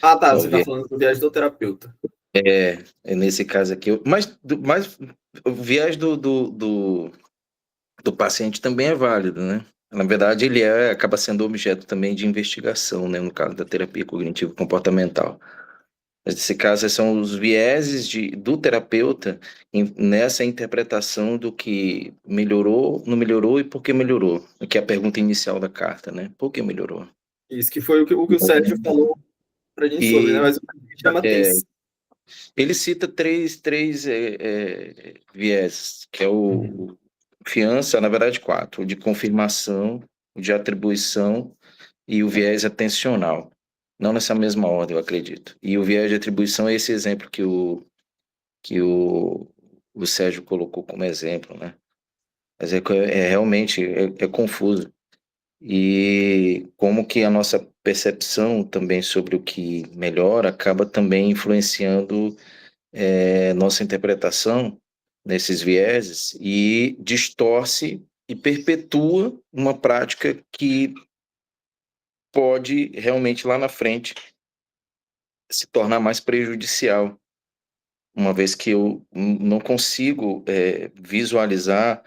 Ah, tá, você está falando do viés do terapeuta. Nesse caso aqui, mas o viés do paciente também é válido, né? Na verdade, ele acaba sendo objeto também de investigação, né? No caso da terapia cognitivo-comportamental. Mas nesse caso, são os vieses do terapeuta nessa interpretação do que melhorou, não melhorou e por que melhorou. Que é a pergunta inicial da carta, né? Por que melhorou? Isso que foi o que o Sérgio falou para a gente sobre, né? Mas o que chama atenção. Ele cita três vieses, que é o fiança, na verdade, 4, o de confirmação, o de atribuição e o viés atencional. Não nessa mesma ordem, eu acredito. E o viés de atribuição é esse exemplo que o Sérgio colocou como exemplo, né? Mas realmente confuso. E como que a nossa percepção também sobre o que melhora acaba também influenciando nossa interpretação nesses vieses e distorce e perpetua uma prática que pode realmente lá na frente se tornar mais prejudicial, uma vez que eu não consigo visualizar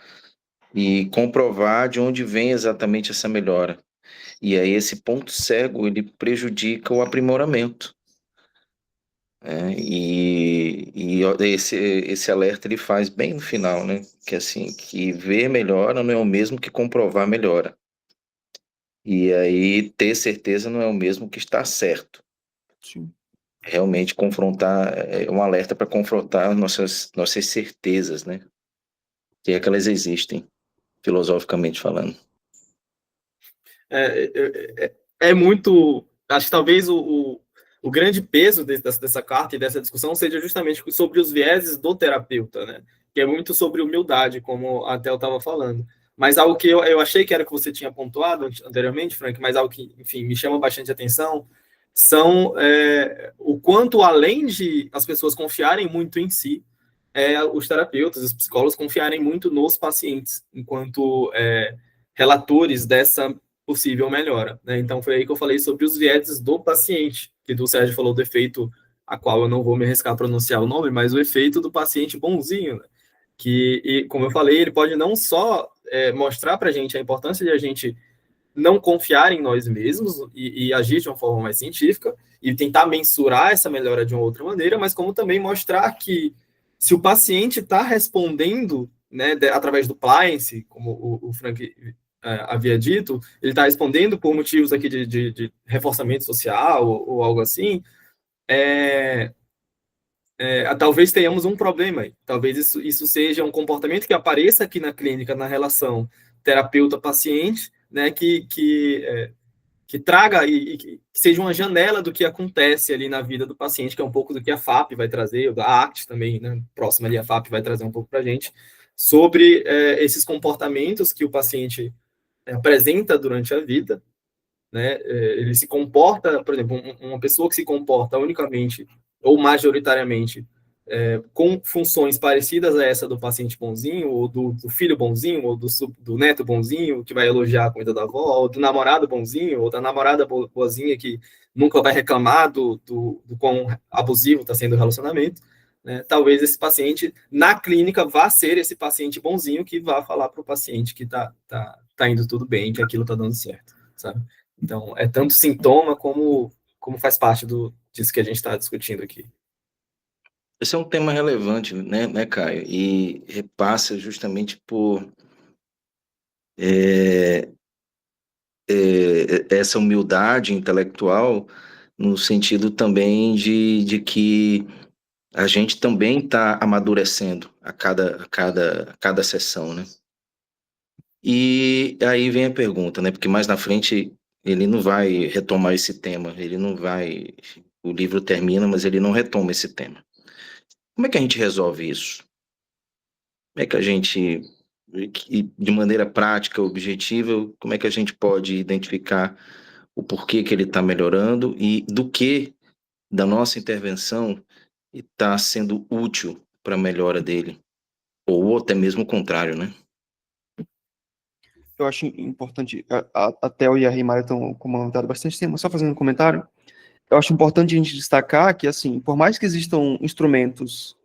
e comprovar de onde vem exatamente essa melhora. E aí esse ponto cego, ele prejudica o aprimoramento. E esse alerta ele faz bem no final, né? Que assim, que ver melhora não é o mesmo que comprovar melhora. E aí ter certeza não é o mesmo que estar certo. Sim. Realmente confrontar, é um alerta para confrontar nossas certezas, né? Que é que elas existem, filosoficamente falando. É muito. Acho que talvez o grande peso dessa carta e dessa discussão seja justamente sobre os vieses do terapeuta, né? Que é muito sobre humildade, como a Theo estava falando. Mas algo que eu achei que era que você tinha pontuado anteriormente, Frank, mas algo que, enfim, me chama bastante atenção, são o quanto, além de as pessoas confiarem muito em si, os terapeutas, os psicólogos confiarem muito nos pacientes, enquanto relatores dessa possível melhora, né? Então foi aí que eu falei sobre os vieses do paciente, que o Sérgio falou do efeito, a qual eu não vou me arriscar a pronunciar o nome, mas o efeito do paciente bonzinho, né? Que, como eu falei, ele pode não só mostrar para a gente a importância de a gente não confiar em nós mesmos e agir de uma forma mais científica e tentar mensurar essa melhora de uma outra maneira, mas como também mostrar que se o paciente está respondendo, né, através do pliance, como o Frank havia dito, ele está respondendo por motivos aqui de reforçamento social ou algo assim, talvez tenhamos um problema aí. Talvez isso seja um comportamento que apareça aqui na clínica, na relação terapeuta-paciente, né, que traga e que seja uma janela do que acontece ali na vida do paciente, que é um pouco do que a FAP vai trazer, a ACT também, né, próxima ali a FAP vai trazer um pouco para a gente, sobre esses comportamentos que o paciente apresenta durante a vida, né? Ele se comporta, por exemplo, uma pessoa que se comporta unicamente ou majoritariamente com funções parecidas a essa do paciente bonzinho, ou do filho bonzinho, ou do neto bonzinho, que vai elogiar a comida da avó, ou do namorado bonzinho, ou da namorada boazinha que nunca vai reclamar do quão abusivo está sendo o relacionamento, né? Talvez esse paciente, na clínica, vá ser esse paciente bonzinho que vá falar para o paciente que tá indo tudo bem, que aquilo está dando certo, sabe? Então, é tanto sintoma como faz parte disso que a gente está discutindo aqui. Esse é um tema relevante, né, Caio? E repassa justamente por essa humildade intelectual, no sentido também de que a gente também está amadurecendo a cada sessão, né? E aí vem a pergunta, né? Porque mais na frente ele não vai retomar esse tema, ele não vai. O livro termina, mas ele não retoma esse tema. Como é que a gente resolve isso? Como é que a gente, de maneira prática, objetiva, como é que a gente pode identificar o porquê que ele está melhorando e do que da nossa intervenção está sendo útil para a melhora dele? Ou até mesmo o contrário, né? Eu acho importante, a Theo e a Reimara estão comentando bastante tempo, só fazendo um comentário, eu acho importante a gente destacar que, assim, por mais que existam instrumentos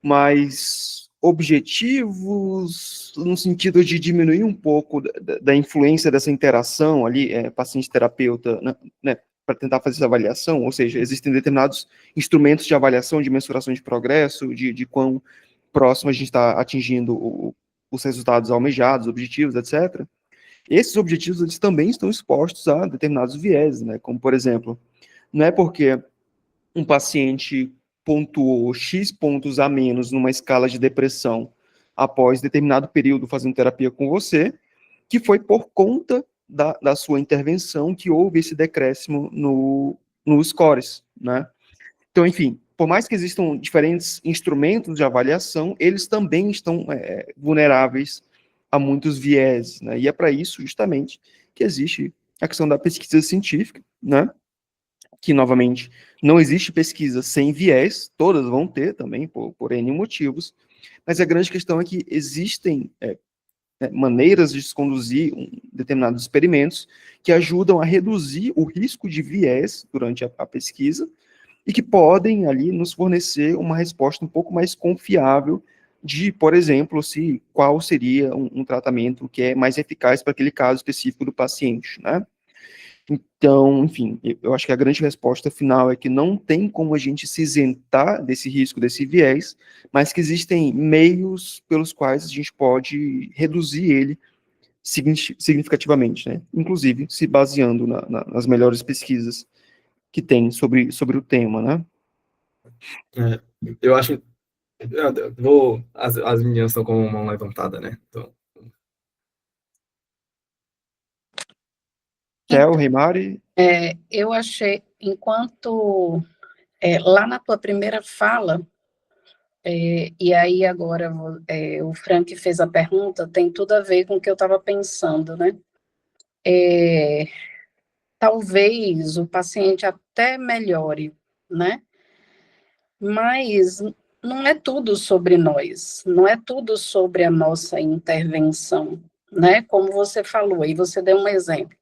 mais objetivos, no sentido de diminuir um pouco da influência dessa interação ali, paciente-terapeuta, né, para tentar fazer essa avaliação, ou seja, existem determinados instrumentos de avaliação, de mensuração de progresso, de quão próximo a gente está atingindo os resultados almejados, objetivos, etc. Esses objetivos, eles também estão expostos a determinados vieses, né, como, por exemplo, não é porque um paciente pontuou X pontos a menos numa escala de depressão após determinado período fazendo terapia com você, que foi por conta da sua intervenção que houve esse decréscimo nos scores, né? Então, enfim, por mais que existam diferentes instrumentos de avaliação, eles também estão vulneráveis a muitos viés, né? E é para isso, justamente, que existe a questão da pesquisa científica, né? Que, novamente, não existe pesquisa sem viés, todas vão ter também, por N motivos, mas a grande questão é que existem maneiras de se conduzir determinados experimentos que ajudam a reduzir o risco de viés durante a pesquisa e que podem ali nos fornecer uma resposta um pouco mais confiável de, por exemplo, qual seria um tratamento que é mais eficaz para aquele caso específico do paciente, né? Então, enfim, eu acho que a grande resposta final é que não tem como a gente se isentar desse risco, desse viés, mas que existem meios pelos quais a gente pode reduzir ele significativamente, né? Inclusive se baseando nas melhores pesquisas que tem sobre o tema, né? Eu acho. As meninas estão com a mão levantada, né? Então, Kel, Reimari? Eu achei, enquanto lá na tua primeira fala, e aí agora o Frank fez a pergunta, tem tudo a ver com o que eu estava pensando, né? Talvez o paciente até melhore, né? Mas não é tudo sobre nós, não é tudo sobre a nossa intervenção, né? Como você falou, aí você deu um exemplo.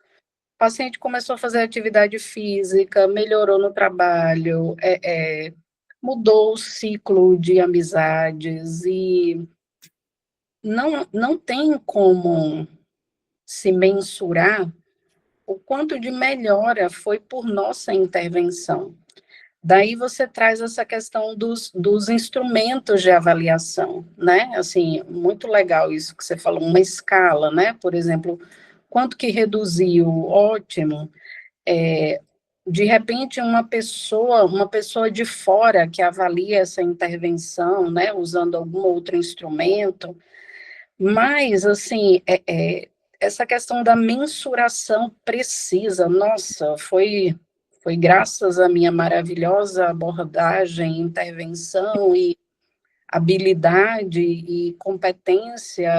O paciente começou a fazer atividade física, melhorou no trabalho, mudou o ciclo de amizades e não tem como se mensurar o quanto de melhora foi por nossa intervenção. Daí você traz essa questão dos instrumentos de avaliação, né? Assim, muito legal isso que você falou, uma escala, né? Por exemplo, quanto que reduziu, ótimo. De repente, uma pessoa de fora que avalia essa intervenção, né? Usando algum outro instrumento, mas, assim, essa questão da mensuração precisa, nossa, foi graças à minha maravilhosa abordagem, intervenção e habilidade e competência,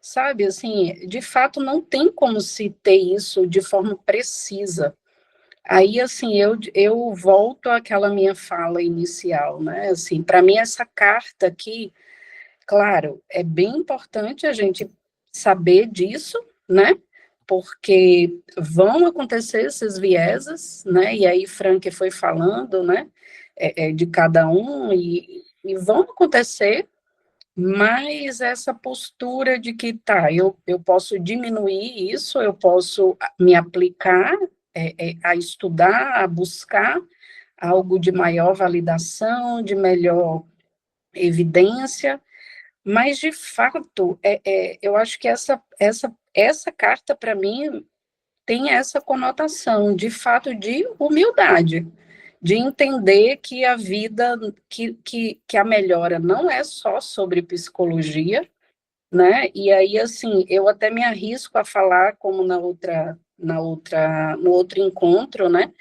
sabe, assim, de fato não tem como se ter isso de forma precisa. Aí, assim, eu volto àquela minha fala inicial, né, assim, para mim essa carta aqui, claro, é bem importante a gente saber disso, né? Porque vão acontecer esses vieses, né? E aí Frank foi falando, né? De cada um e vão acontecer, mas essa postura de que tá, eu posso diminuir isso, eu posso me aplicar a estudar, a buscar algo de maior validação, de melhor evidência, mas, de fato, eu acho que essa carta, para mim, tem essa conotação, de fato, de humildade, de entender que a vida, que a melhora não é só sobre psicologia, né? E aí, assim, eu até me arrisco a falar, como no outro encontro, né?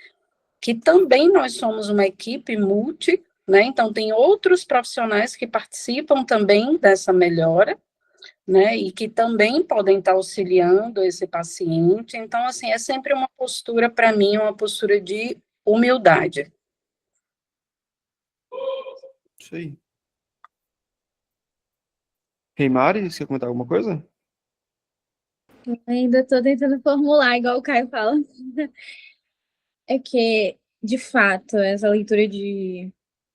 Que também nós somos uma equipe multi, né? Então, tem outros profissionais que participam também dessa melhora, né? E que também podem estar auxiliando esse paciente. Então, assim, é sempre uma postura, para mim, uma postura de humildade. Isso aí. Reimari, você quer comentar alguma coisa? Eu ainda estou tentando formular, igual o Caio fala. É que, de fato, essa leitura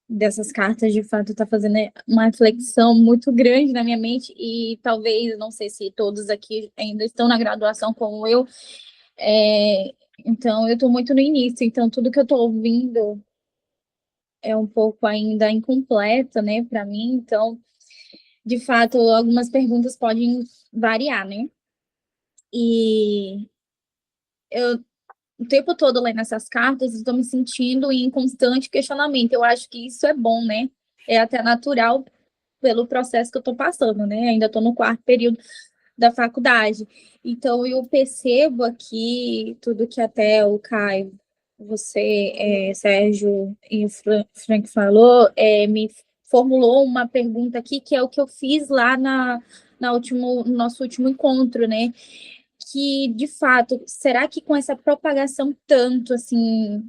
dessas cartas, de fato, está fazendo uma reflexão muito grande na minha mente e talvez, não sei se todos aqui ainda estão na graduação como eu, então eu estou muito no início, então tudo que eu estou ouvindo é um pouco ainda incompleto, né, para mim, então, de fato, algumas perguntas podem variar, né, e eu o tempo todo lendo essas cartas, estou me sentindo em constante questionamento. Eu acho que isso é bom, né? É até natural pelo processo que eu estou passando, né? Ainda estou no 4º período da faculdade. Então, eu percebo aqui tudo que até o Caio, você, Sérgio e o Frank falou, me formulou uma pergunta aqui, que é o que eu fiz lá no nosso último encontro, né? Que, de fato, será que com essa propagação tanto, assim,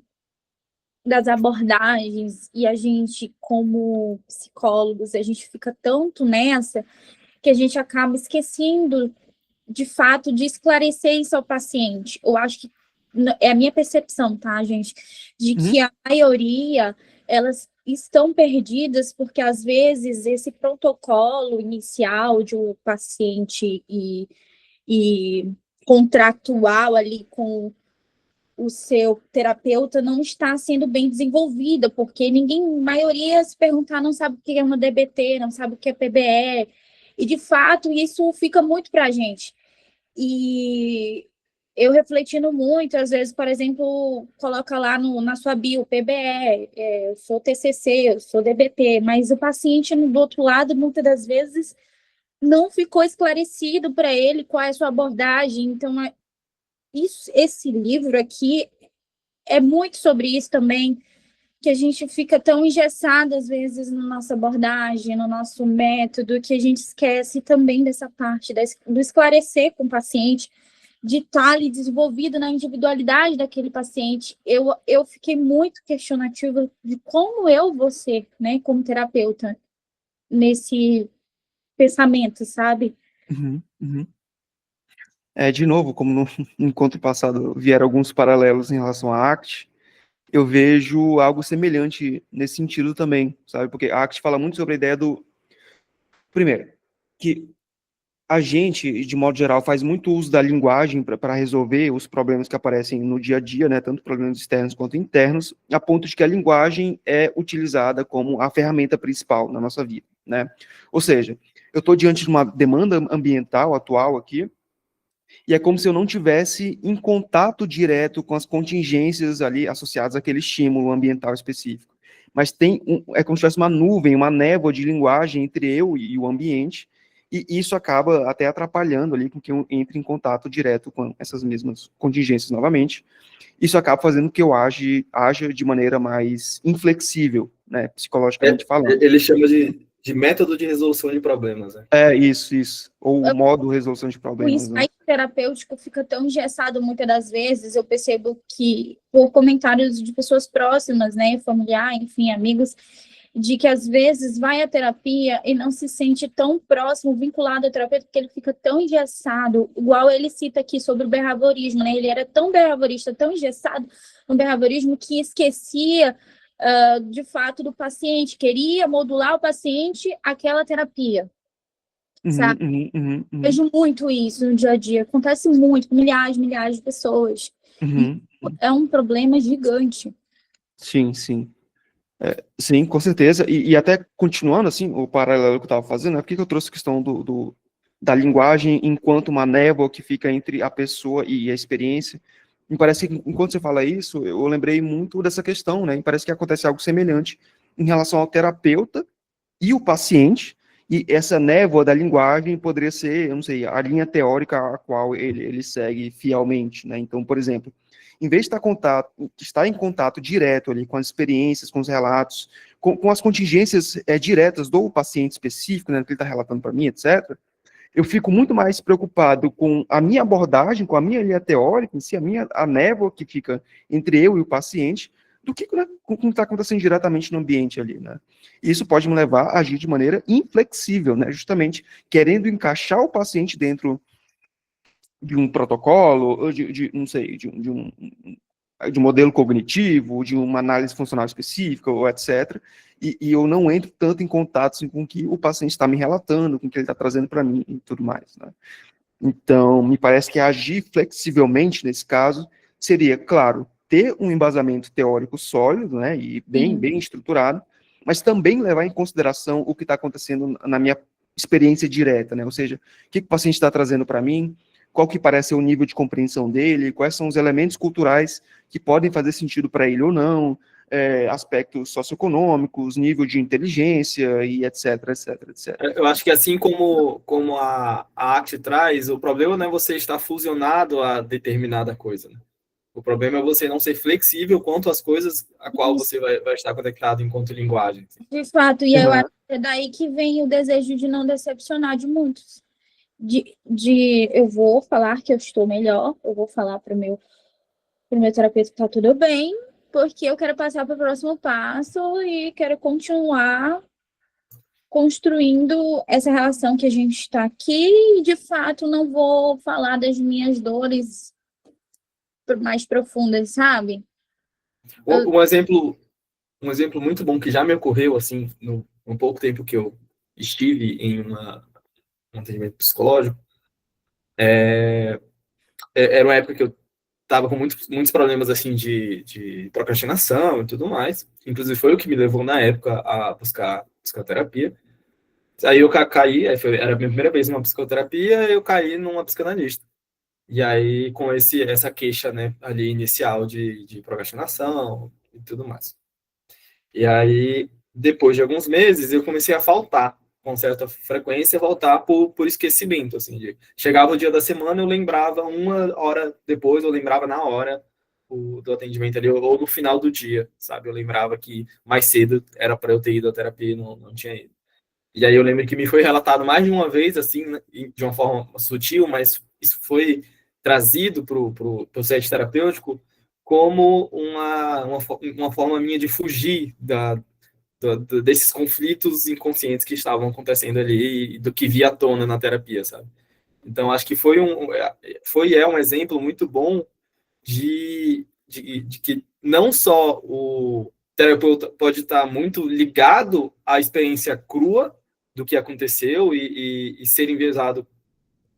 das abordagens, e a gente, como psicólogos, a gente fica tanto nessa, que a gente acaba esquecendo, de fato, de esclarecer isso ao paciente. Eu acho que é a minha percepção, tá, gente? De que a maioria, elas estão perdidas porque, às vezes, esse protocolo inicial de um paciente e contratual ali com o seu terapeuta não está sendo bem desenvolvida, porque ninguém, a maioria, se perguntar, não sabe o que é uma DBT, não sabe o que é PBE, e, de fato, isso fica muito para a gente. E eu refletindo muito, às vezes, por exemplo, coloca lá na sua bio, PBE, eu sou TCC, eu sou DBT, mas o paciente do outro lado, muitas das vezes, não ficou esclarecido para ele qual é a sua abordagem. Então, esse livro aqui é muito sobre isso também, que a gente fica tão engessado, às vezes, na nossa abordagem, no nosso método, que a gente esquece também dessa parte do esclarecer com o paciente, de estar ali desenvolvido na individualidade daquele paciente. Eu fiquei muito questionativa de como eu vou ser, né, como terapeuta, nesse pensamento, sabe? Uhum, uhum. De novo, como no encontro passado vieram alguns paralelos em relação à ACT, eu vejo algo semelhante nesse sentido também, sabe? Porque a ACT fala muito sobre a ideia do... Primeiro, que a gente, de modo geral, faz muito uso da linguagem para resolver os problemas que aparecem no dia a dia, né? Tanto problemas externos quanto internos, a ponto de que a linguagem é utilizada como a ferramenta principal na nossa vida, né? Ou seja, eu estou diante de uma demanda ambiental atual aqui, e é como se eu não tivesse em contato direto com as contingências ali associadas àquele estímulo ambiental específico. Mas é como se tivesse uma nuvem, uma névoa de linguagem entre eu e o ambiente, e isso acaba até atrapalhando ali com que eu entre em contato direto com essas mesmas contingências novamente. Isso acaba fazendo que eu haja de maneira mais inflexível, né, psicologicamente falando. Ele chama de método de resolução de problemas, né? Isso. Ou o modo de resolução de problemas, O né? terapêutico fica tão engessado muitas das vezes, eu percebo que, por comentários de pessoas próximas, né, familiar, enfim, amigos, de que às vezes vai à terapia e não se sente tão próximo, vinculado ao terapeuta, porque ele fica tão engessado, igual ele cita aqui sobre o behaviorismo, né, ele era tão behaviorista, tão engessado no behaviorismo, que esquecia, de fato, do paciente, queria modular o paciente àquela terapia, sabe? Vejo muito isso no dia a dia, acontece muito com milhares de pessoas. É um problema gigante. Sim. Sim, com certeza. E até continuando, assim, o paralelo que eu estava fazendo, por que eu trouxe a questão da linguagem enquanto uma névoa que fica entre a pessoa e a experiência? Me parece que, enquanto você fala isso, eu lembrei muito dessa questão, né? Me parece que acontece algo semelhante em relação ao terapeuta e o paciente, e essa névoa da linguagem poderia ser, eu não sei, a linha teórica a qual ele segue fielmente, né? Então, por exemplo, em vez de estar em contato direto ali com as experiências, com os relatos, com as contingências diretas do paciente específico, né, que ele está relatando para mim, etc., eu fico muito mais preocupado com a minha abordagem, com a minha linha teórica, em si, a névoa que fica entre eu e o paciente, do que com o que está acontecendo diretamente no ambiente ali, né? E isso pode me levar a agir de maneira inflexível, né? Justamente querendo encaixar o paciente dentro de um protocolo, ou não sei, de um modelo cognitivo, de uma análise funcional específica, ou etc., e eu não entro tanto em contato assim, com o que o paciente está me relatando, com o que ele está trazendo para mim e tudo mais, né? Então, me parece que agir flexivelmente nesse caso seria, claro, ter um embasamento teórico sólido, né, e bem estruturado, mas também levar em consideração o que está acontecendo na minha experiência direta, né, ou seja, o que o paciente está trazendo para mim, qual que parece ser o nível de compreensão dele, quais são os elementos culturais que podem fazer sentido para ele ou não, aspectos socioeconômicos, nível de inteligência e etc. Eu acho que assim como a ACT traz, o problema não é você estar fusionado a determinada coisa, né? O problema é você não ser flexível quanto às coisas a qual você vai estar conectado enquanto linguagem. De fato, e eu acho que é daí que vem o desejo de não decepcionar de muitos. Eu vou falar que eu estou melhor, eu vou falar para o meu terapeuta que está tudo bem, porque eu quero passar para o próximo passo e quero continuar construindo essa relação que a gente está aqui, e de fato não vou falar das minhas dores mais profundas, sabe? Um exemplo um exemplo muito bom que já me ocorreu, assim, no pouco tempo que eu estive em um atendimento psicológico, era uma época que eu estava com muitos problemas, assim, de procrastinação e tudo mais. Inclusive, foi o que me levou, na época, a buscar psicoterapia. Aí eu caí, era a minha primeira vez numa psicoterapia, eu caí numa psicanalista. E aí, com essa queixa, né, ali inicial de procrastinação e tudo mais. E aí, depois de alguns meses, eu comecei a faltar com certa frequência, voltar por esquecimento, assim. Chegava o dia da semana, eu lembrava uma hora depois, eu lembrava na hora do atendimento ali, ou no final do dia, sabe? Eu lembrava que mais cedo era para eu ter ido à terapia e não tinha ido. E aí eu lembro que me foi relatado mais de uma vez, assim, né, de uma forma sutil, mas isso foi trazido para o processo terapêutico como uma forma minha de fugir desses conflitos inconscientes que estavam acontecendo ali e do que via à tona na terapia, sabe? Então, acho que é um exemplo muito bom de que não só o terapeuta pode estar muito ligado à experiência crua do que aconteceu e ser enviesado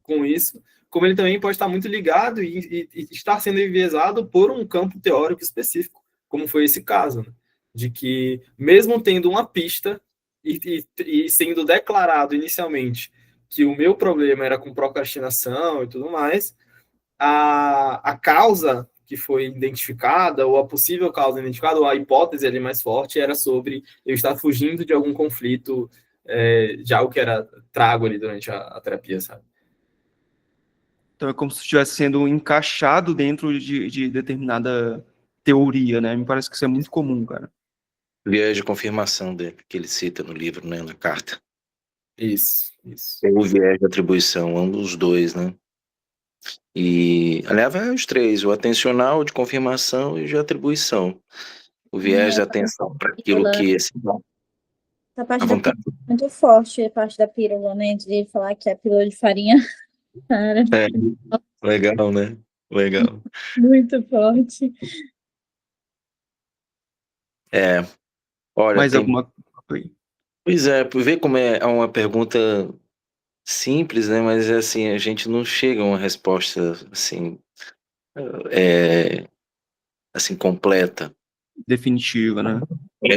com isso, como ele também pode estar muito ligado e estar sendo enviesado por um campo teórico específico, como foi esse caso, né? De que, mesmo tendo uma pista e sendo declarado inicialmente que o meu problema era com procrastinação e tudo mais, a causa que foi identificada, ou a possível causa identificada, ou a hipótese ali mais forte, era sobre eu estar fugindo de algum conflito, de algo que era trago ali durante a terapia, sabe? Então é como se estivesse sendo encaixado dentro de determinada teoria, né? Me parece que isso é muito comum, cara. Viés de confirmação dele, que ele cita no livro, né, na carta. Isso. Ou viés de atribuição, ambos os dois, né? E, aliás, é os três, o atencional, de confirmação e de atribuição. O viés de atenção para aquilo que esse... Essa parte À da vontade. pílula é muito forte, a parte da pílula, né? De falar que é pílula de farinha. Cara, É, legal, né? Legal. muito forte. Olha, Mais tem... alguma coisa? Pois é, vê como é uma pergunta simples, né? Mas assim, a gente não chega a uma resposta assim, assim completa. Definitiva, né?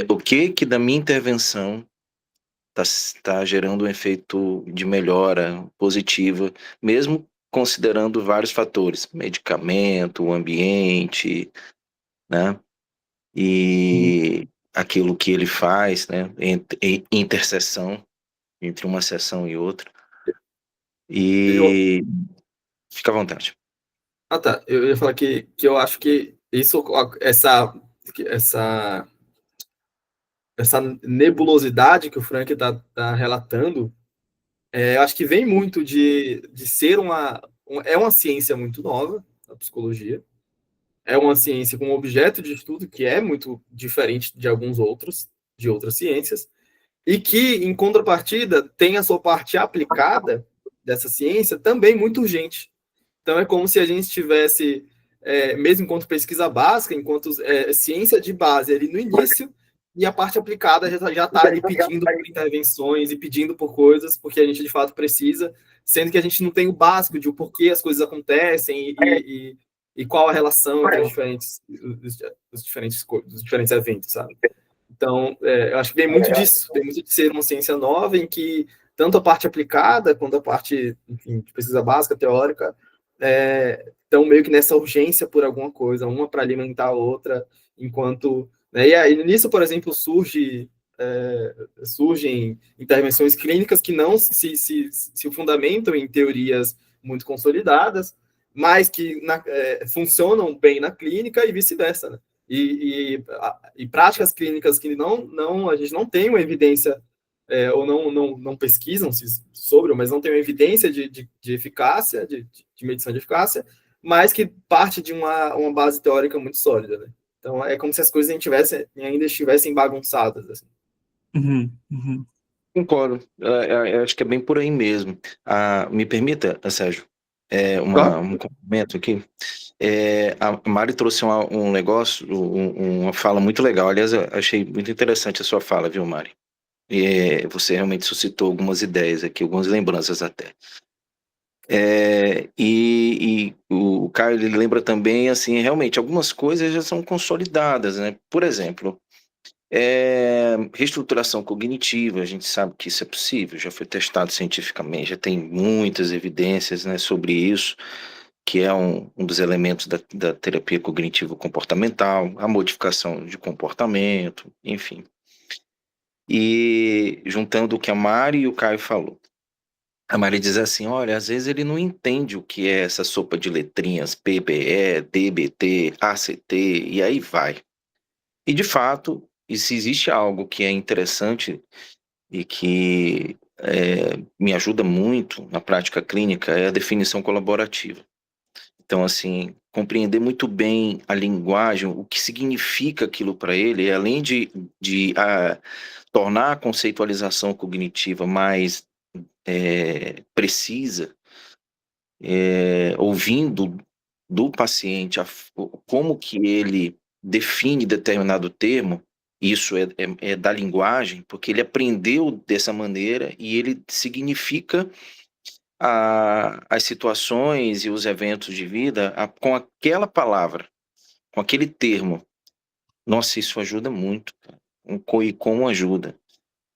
O que da minha intervenção está gerando um efeito de melhora positiva, mesmo considerando vários fatores, medicamento, o ambiente, né? E aquilo que ele faz, né? Interseção entre uma sessão e outra. E fica à vontade. Tá. Eu ia falar que eu acho que essa nebulosidade que o Frank tá relatando, eu acho que vem muito de ser é uma ciência muito nova, a psicologia. É uma ciência com um objeto de estudo que é muito diferente de outras ciências, e que, em contrapartida, tem a sua parte aplicada dessa ciência também muito urgente. Então, é como se a gente tivesse, mesmo enquanto pesquisa básica, enquanto ciência de base ali no início, e a parte aplicada já está ali pedindo por intervenções e pedindo por coisas, porque a gente de fato precisa, sendo que a gente não tem o básico de o porquê as coisas acontecem e qual a relação entre os diferentes eventos, sabe? Então, eu acho que vem muito disso, vem muito de ser uma ciência nova em que tanto a parte aplicada quanto a parte, enfim, de pesquisa básica, teórica, estão meio que nessa urgência por alguma coisa, uma para alimentar a outra, enquanto... Né, e aí, nisso, por exemplo, surgem intervenções clínicas que não se fundamentam em teorias muito consolidadas, mas que funcionam bem na clínica e vice-versa, né? E práticas clínicas que a gente não tem uma evidência, ou não pesquisam sobre, mas não tem uma evidência de eficácia, de medição de eficácia, mas que parte de uma base teórica muito sólida, né? Então, é como se as coisas ainda estivessem bagunçadas, assim. Concordo. Eu acho que é bem por aí mesmo. Me permita, Sérgio, Um complemento aqui. A Mari trouxe um negócio, uma fala muito legal. Aliás, eu achei muito interessante a sua fala, viu, Mari? Você realmente suscitou algumas ideias aqui, algumas lembranças até. E o Caio, ele lembra também, assim, realmente, algumas coisas já são consolidadas, né? Por exemplo, reestruturação cognitiva, a gente sabe que isso é possível, já foi testado cientificamente, já tem muitas evidências, né, sobre isso, que é um dos elementos da terapia cognitivo-comportamental, a modificação de comportamento, enfim. E juntando o que a Mari e o Caio falou. A Mari diz assim, olha, às vezes ele não entende o que é essa sopa de letrinhas, PBE, DBT, ACT, e aí vai. E de fato, e se existe algo que é interessante e que me ajuda muito na prática clínica, é a definição colaborativa. Então, assim, compreender muito bem a linguagem, o que significa aquilo para ele, além de tornar a conceitualização cognitiva mais precisa, ouvindo do paciente como que ele define determinado termo, isso é da linguagem, porque ele aprendeu dessa maneira e ele significa as situações e os eventos de vida com aquela palavra, com aquele termo. Nossa, isso ajuda muito, cara. E como ajuda.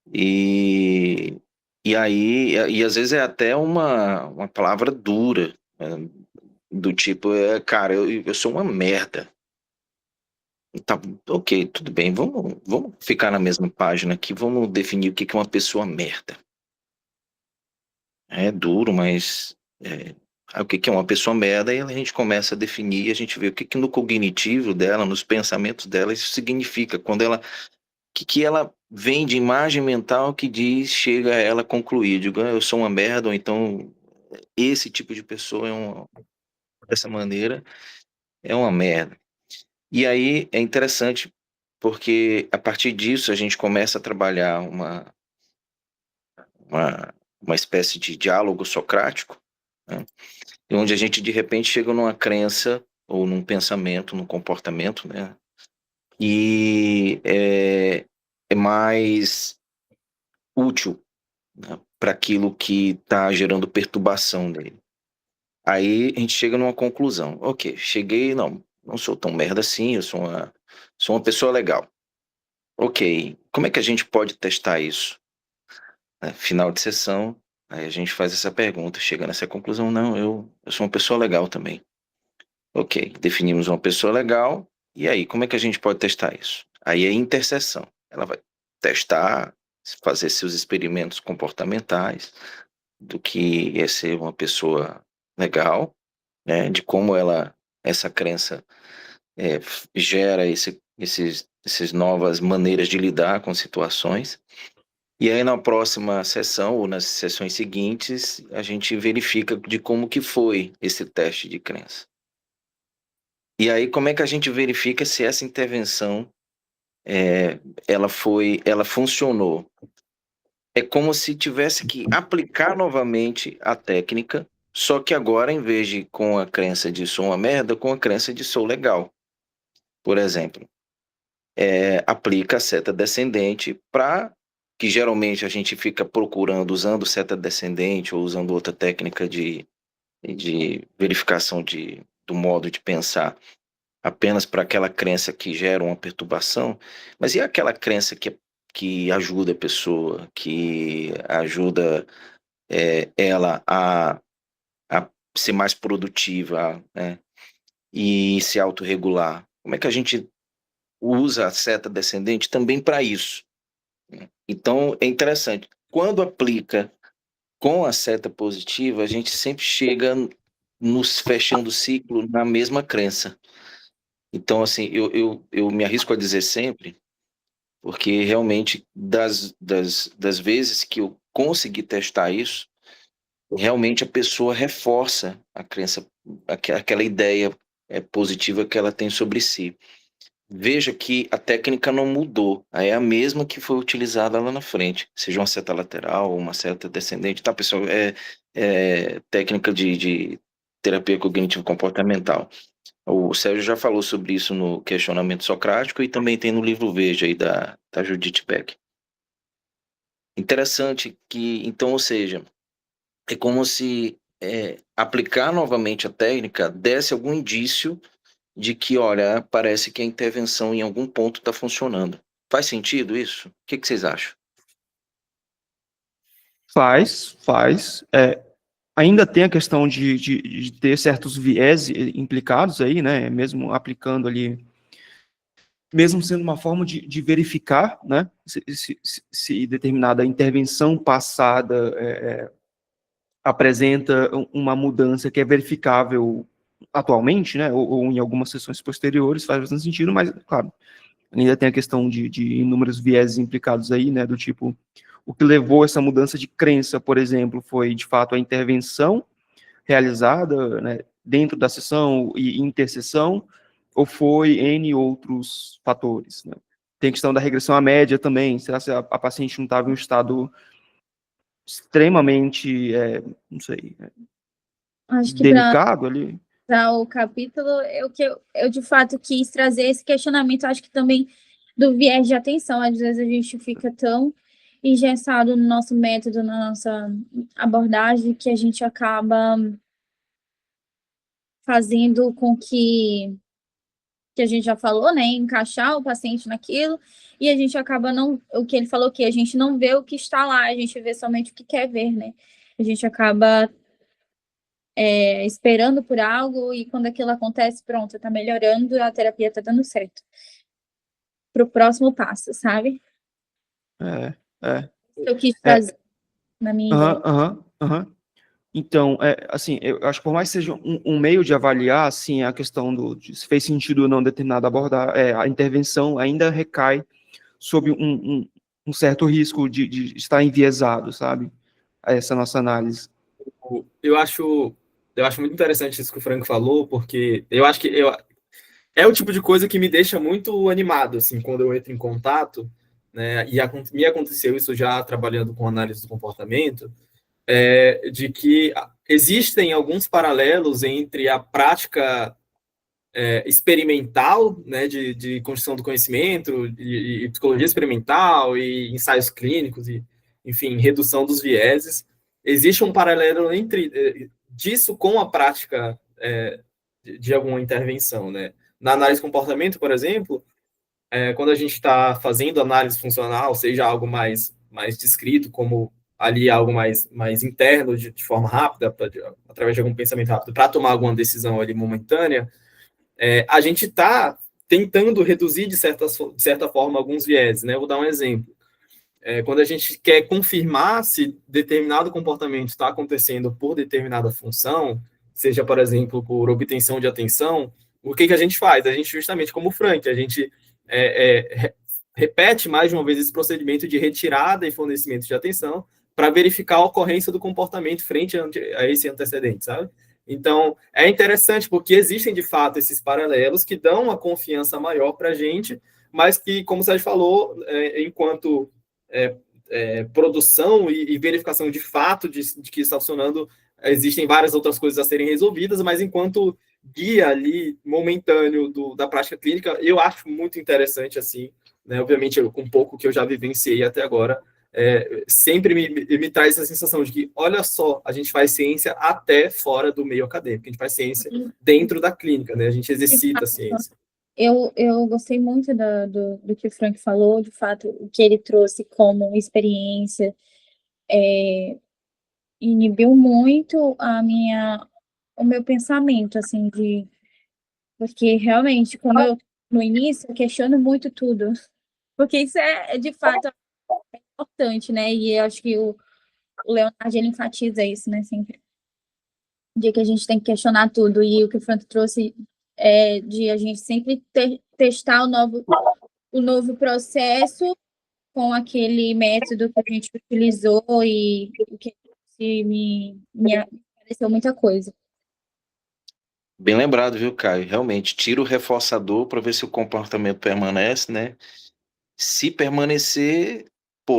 E aí, e às vezes é até uma palavra dura, do tipo, cara, eu sou uma merda. Tá, ok, tudo bem, vamos ficar na mesma página aqui, vamos definir o que é uma pessoa merda. É duro, mas o que é uma pessoa merda, e a gente começa a definir, a gente vê o que no cognitivo dela, nos pensamentos dela, isso significa, quando ela, que ela vem de imagem mental que diz, chega a ela concluir, digo, eu sou uma merda, ou então esse tipo de pessoa dessa maneira, é uma merda. E aí é interessante, porque a partir disso a gente começa a trabalhar uma espécie de diálogo socrático, né? Onde a gente de repente chega numa crença ou num pensamento, num comportamento, né? E é mais útil, né, para aquilo que está gerando perturbação nele. Aí a gente chega numa conclusão. Ok, cheguei, não sou tão merda assim, eu sou uma pessoa legal. Ok, como é que a gente pode testar isso? Final de sessão, aí a gente faz essa pergunta, chega nessa conclusão, não, eu sou uma pessoa legal também. Ok, definimos uma pessoa legal, e aí, como é que a gente pode testar isso? Aí é interseção. Ela vai testar, fazer seus experimentos comportamentais do que é ser uma pessoa legal, né? De como essa crença gera essas novas maneiras de lidar com situações. E aí na próxima sessão, ou nas sessões seguintes, a gente verifica de como que foi esse teste de crença. E aí, como é que a gente verifica se essa intervenção ela funcionou? É como se tivesse que aplicar novamente a técnica, só que agora, em vez de com a crença de sou uma merda, com a crença de sou legal. Por exemplo, aplica a seta descendente para que geralmente a gente fica procurando usando seta descendente ou usando outra técnica de verificação do modo de pensar apenas para aquela crença que gera uma perturbação, mas e aquela crença que ajuda a pessoa, que ajuda ela a ser mais produtiva, né, e se autorregular? Como é que a gente usa a seta descendente também para isso, né? Então, é interessante. Quando aplica com a seta positiva, a gente sempre chega nos fechando o ciclo na mesma crença. Então, assim, eu me arrisco a dizer sempre, porque realmente das vezes que eu consegui testar isso, realmente a pessoa reforça a crença, aquela ideia positiva que ela tem sobre si. Veja que a técnica não mudou, é a mesma que foi utilizada lá na frente, seja uma seta lateral ou uma seta descendente, tá, pessoal? Técnica de terapia cognitivo-comportamental. O Sérgio já falou sobre isso no questionamento socrático e também tem no livro Veja aí da Judith Peck. Interessante que, então, ou seja, é como se aplicar novamente a técnica desse algum indício de que, olha, parece que a intervenção em algum ponto está funcionando. Faz sentido isso? O que vocês acham? Faz. Ainda tem a questão de ter certos viés implicados aí, né? Mesmo aplicando ali, mesmo sendo uma forma de verificar, né? Se determinada intervenção passada apresenta uma mudança que é verificável atualmente, né? Ou em algumas sessões posteriores, faz bastante sentido, mas, claro, ainda tem a questão de inúmeros viés implicados aí, né? Do tipo, o que levou essa mudança de crença, por exemplo, foi, de fato, a intervenção realizada, né, dentro da sessão e intersessão, ou foi N outros fatores, né? Tem a questão da regressão à média também, será que a paciente não estava em um estado extremamente, não sei, Acho que delicado ali? para o capítulo, eu de fato quis trazer esse questionamento, acho que também do viés de atenção. Às vezes a gente fica tão engessado no nosso método, na nossa abordagem, que a gente acaba fazendo com que a gente já falou, né, encaixar o paciente naquilo, e a gente acaba não, o que ele falou que a gente não vê o que está lá, a gente vê somente o que quer ver, né? A gente acaba esperando por algo, e quando aquilo acontece, pronto, tá melhorando, a terapia tá dando certo. Pro próximo passo, sabe? Eu quis trazer na minha ideia. Então, assim, eu acho que por mais que seja um meio de avaliar, assim, a questão de se fez sentido ou não determinada abordagem, a intervenção ainda recai sob um certo risco de estar enviesado, sabe? Essa nossa análise. Eu acho muito interessante isso que o Franco falou, porque eu acho que é o tipo de coisa que me deixa muito animado, assim, quando eu entro em contato, né? E me aconteceu isso já trabalhando com análise do comportamento, de que existem alguns paralelos entre a prática experimental, né, de construção do conhecimento, e psicologia experimental, e ensaios clínicos, e, enfim, redução dos vieses. Existe um paralelo entre disso com a prática de alguma intervenção, né? Na análise de comportamento, por exemplo, quando a gente está fazendo análise funcional, seja algo mais descrito, como ali algo mais interno, de forma rápida, através de algum pensamento rápido, para tomar alguma decisão ali momentânea, a gente está tentando reduzir, de certa forma, alguns viés, né? Vou dar um exemplo. Quando a gente quer confirmar se determinado comportamento está acontecendo por determinada função, seja, por exemplo, por obtenção de atenção, o que a gente faz? A gente, justamente como o Frank, a gente repete mais de uma vez esse procedimento de retirada e fornecimento de atenção para verificar a ocorrência do comportamento frente a esse antecedente, sabe? Então, é interessante porque existem, de fato, esses paralelos que dão uma confiança maior para a gente, mas que, como o Sérgio falou, enquanto produção e verificação de fato de que está funcionando, existem várias outras coisas a serem resolvidas, mas enquanto guia ali momentâneo da prática clínica, eu acho muito interessante, assim, né? Obviamente, com um pouco que eu já vivenciei até agora, sempre me traz essa sensação de que, olha só, a gente faz ciência até fora do meio acadêmico, a gente faz ciência dentro da clínica, né? A gente exercita a ciência. Eu gostei muito do que o Frank falou, de fato, o que ele trouxe como experiência inibiu muito o meu pensamento, assim, porque realmente, como eu no início, eu questiono muito tudo, porque isso de fato importante, né? E eu acho que o Leonardo, ele enfatiza isso, né, sempre, de que a gente tem que questionar tudo, e o que o Frank trouxe de a gente sempre testar o novo processo com aquele método que a gente utilizou, e o que me pareceu muita coisa. Bem lembrado, viu, Caio? Realmente, tira o reforçador para ver se o comportamento permanece, né? Se permanecer,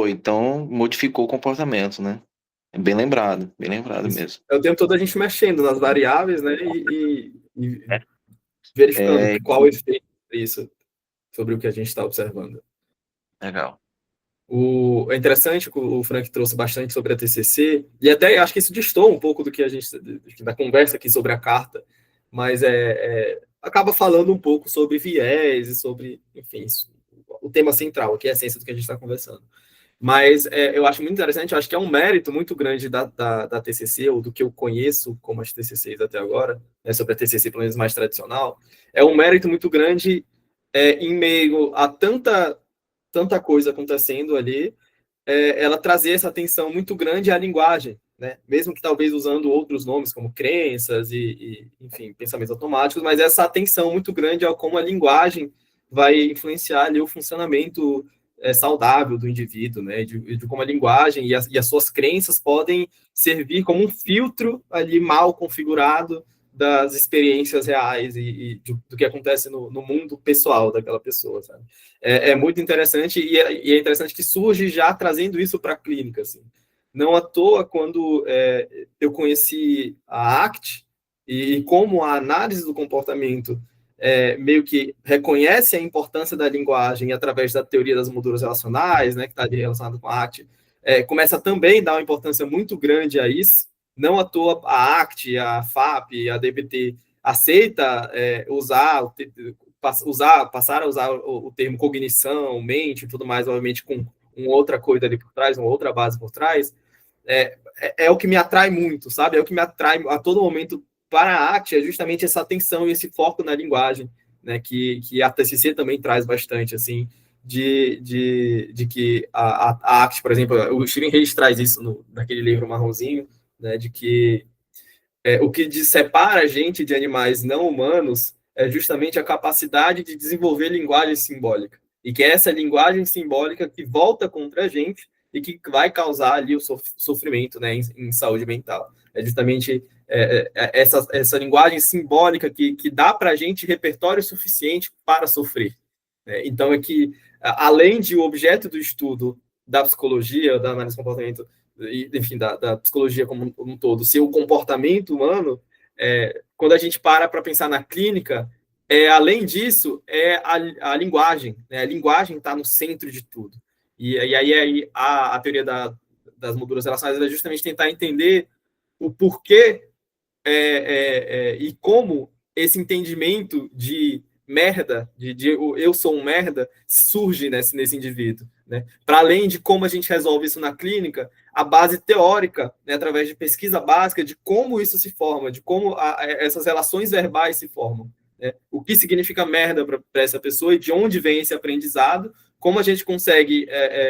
então modificou o comportamento, né? Bem lembrado mesmo. É o tempo todo a gente mexendo nas variáveis, né, e verificando qual o efeito disso sobre o que a gente está observando. Legal. É interessante que o Frank trouxe bastante sobre a TCC, e até acho que isso distou um pouco do que a gente, da conversa aqui sobre a carta, mas acaba falando um pouco sobre viés e sobre, enfim, o tema central, que é a essência do que a gente está conversando. Mas eu acho muito interessante, eu acho que é um mérito muito grande da TCC, ou do que eu conheço como as TCCs até agora, né, sobre a TCC, pelo menos mais tradicional, é um mérito muito grande em meio a tanta coisa acontecendo ali, ela trazer essa atenção muito grande à linguagem, né? Mesmo que talvez usando outros nomes, como crenças enfim, pensamentos automáticos, mas essa atenção muito grande ao como a linguagem vai influenciar ali o funcionamento saudável do indivíduo, né? De como a linguagem e as suas crenças podem servir como um filtro ali mal configurado das experiências reais e do que acontece no mundo pessoal daquela pessoa, sabe? É muito interessante e é interessante que surge já trazendo isso para a clínica, assim. Não à toa, quando eu conheci a ACT e como a análise do comportamento meio que reconhece a importância da linguagem através da teoria das molduras relacionais, né, que está relacionado com a ACT, começa também a dar uma importância muito grande a isso. Não à toa a ACT, a FAP, a DBT aceita passar a usar o termo cognição, mente e tudo mais, obviamente com uma outra coisa ali por trás, uma outra base por trás, é o que me atrai muito, sabe? É o que me atrai a todo momento para a ACT, é justamente essa atenção e esse foco na linguagem, né? Que a TCC também traz bastante, assim, de que a ACT, por exemplo, o Steven Hayes traz isso naquele livro marronzinho, né? De que o que separa a gente de animais não humanos é justamente a capacidade de desenvolver linguagem simbólica. E que é essa linguagem simbólica que volta contra a gente e que vai causar ali o sofrimento, né, em saúde mental. É justamente essa linguagem simbólica que dá para a gente repertório suficiente para sofrer. Então, é que, além de o objeto do estudo da psicologia, da análise do comportamento, enfim, da psicologia como um todo, ser o comportamento humano, quando a gente para pensar na clínica, além disso, a linguagem. Né? A linguagem está no centro de tudo. E aí a teoria das molduras relacionais é justamente tentar entender o porquê e como esse entendimento de merda, de eu sou um merda, surge nesse indivíduo. Né? Para além de como a gente resolve isso na clínica, a base teórica, né, através de pesquisa básica, de como isso se forma, de como essas relações verbais se formam. Né? O que significa merda para essa pessoa e de onde vem esse aprendizado, como a gente consegue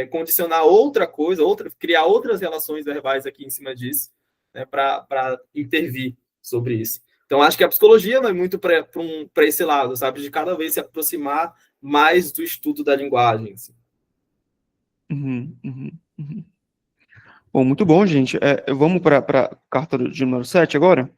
condicionar outra coisa, criar outras relações verbais aqui em cima disso, né, para intervir sobre isso. Então, acho que a psicologia vai muito para esse lado, sabe? De cada vez se aproximar mais do estudo da linguagem. Assim. Bom, muito bom, gente. Vamos para a carta de número 7 agora?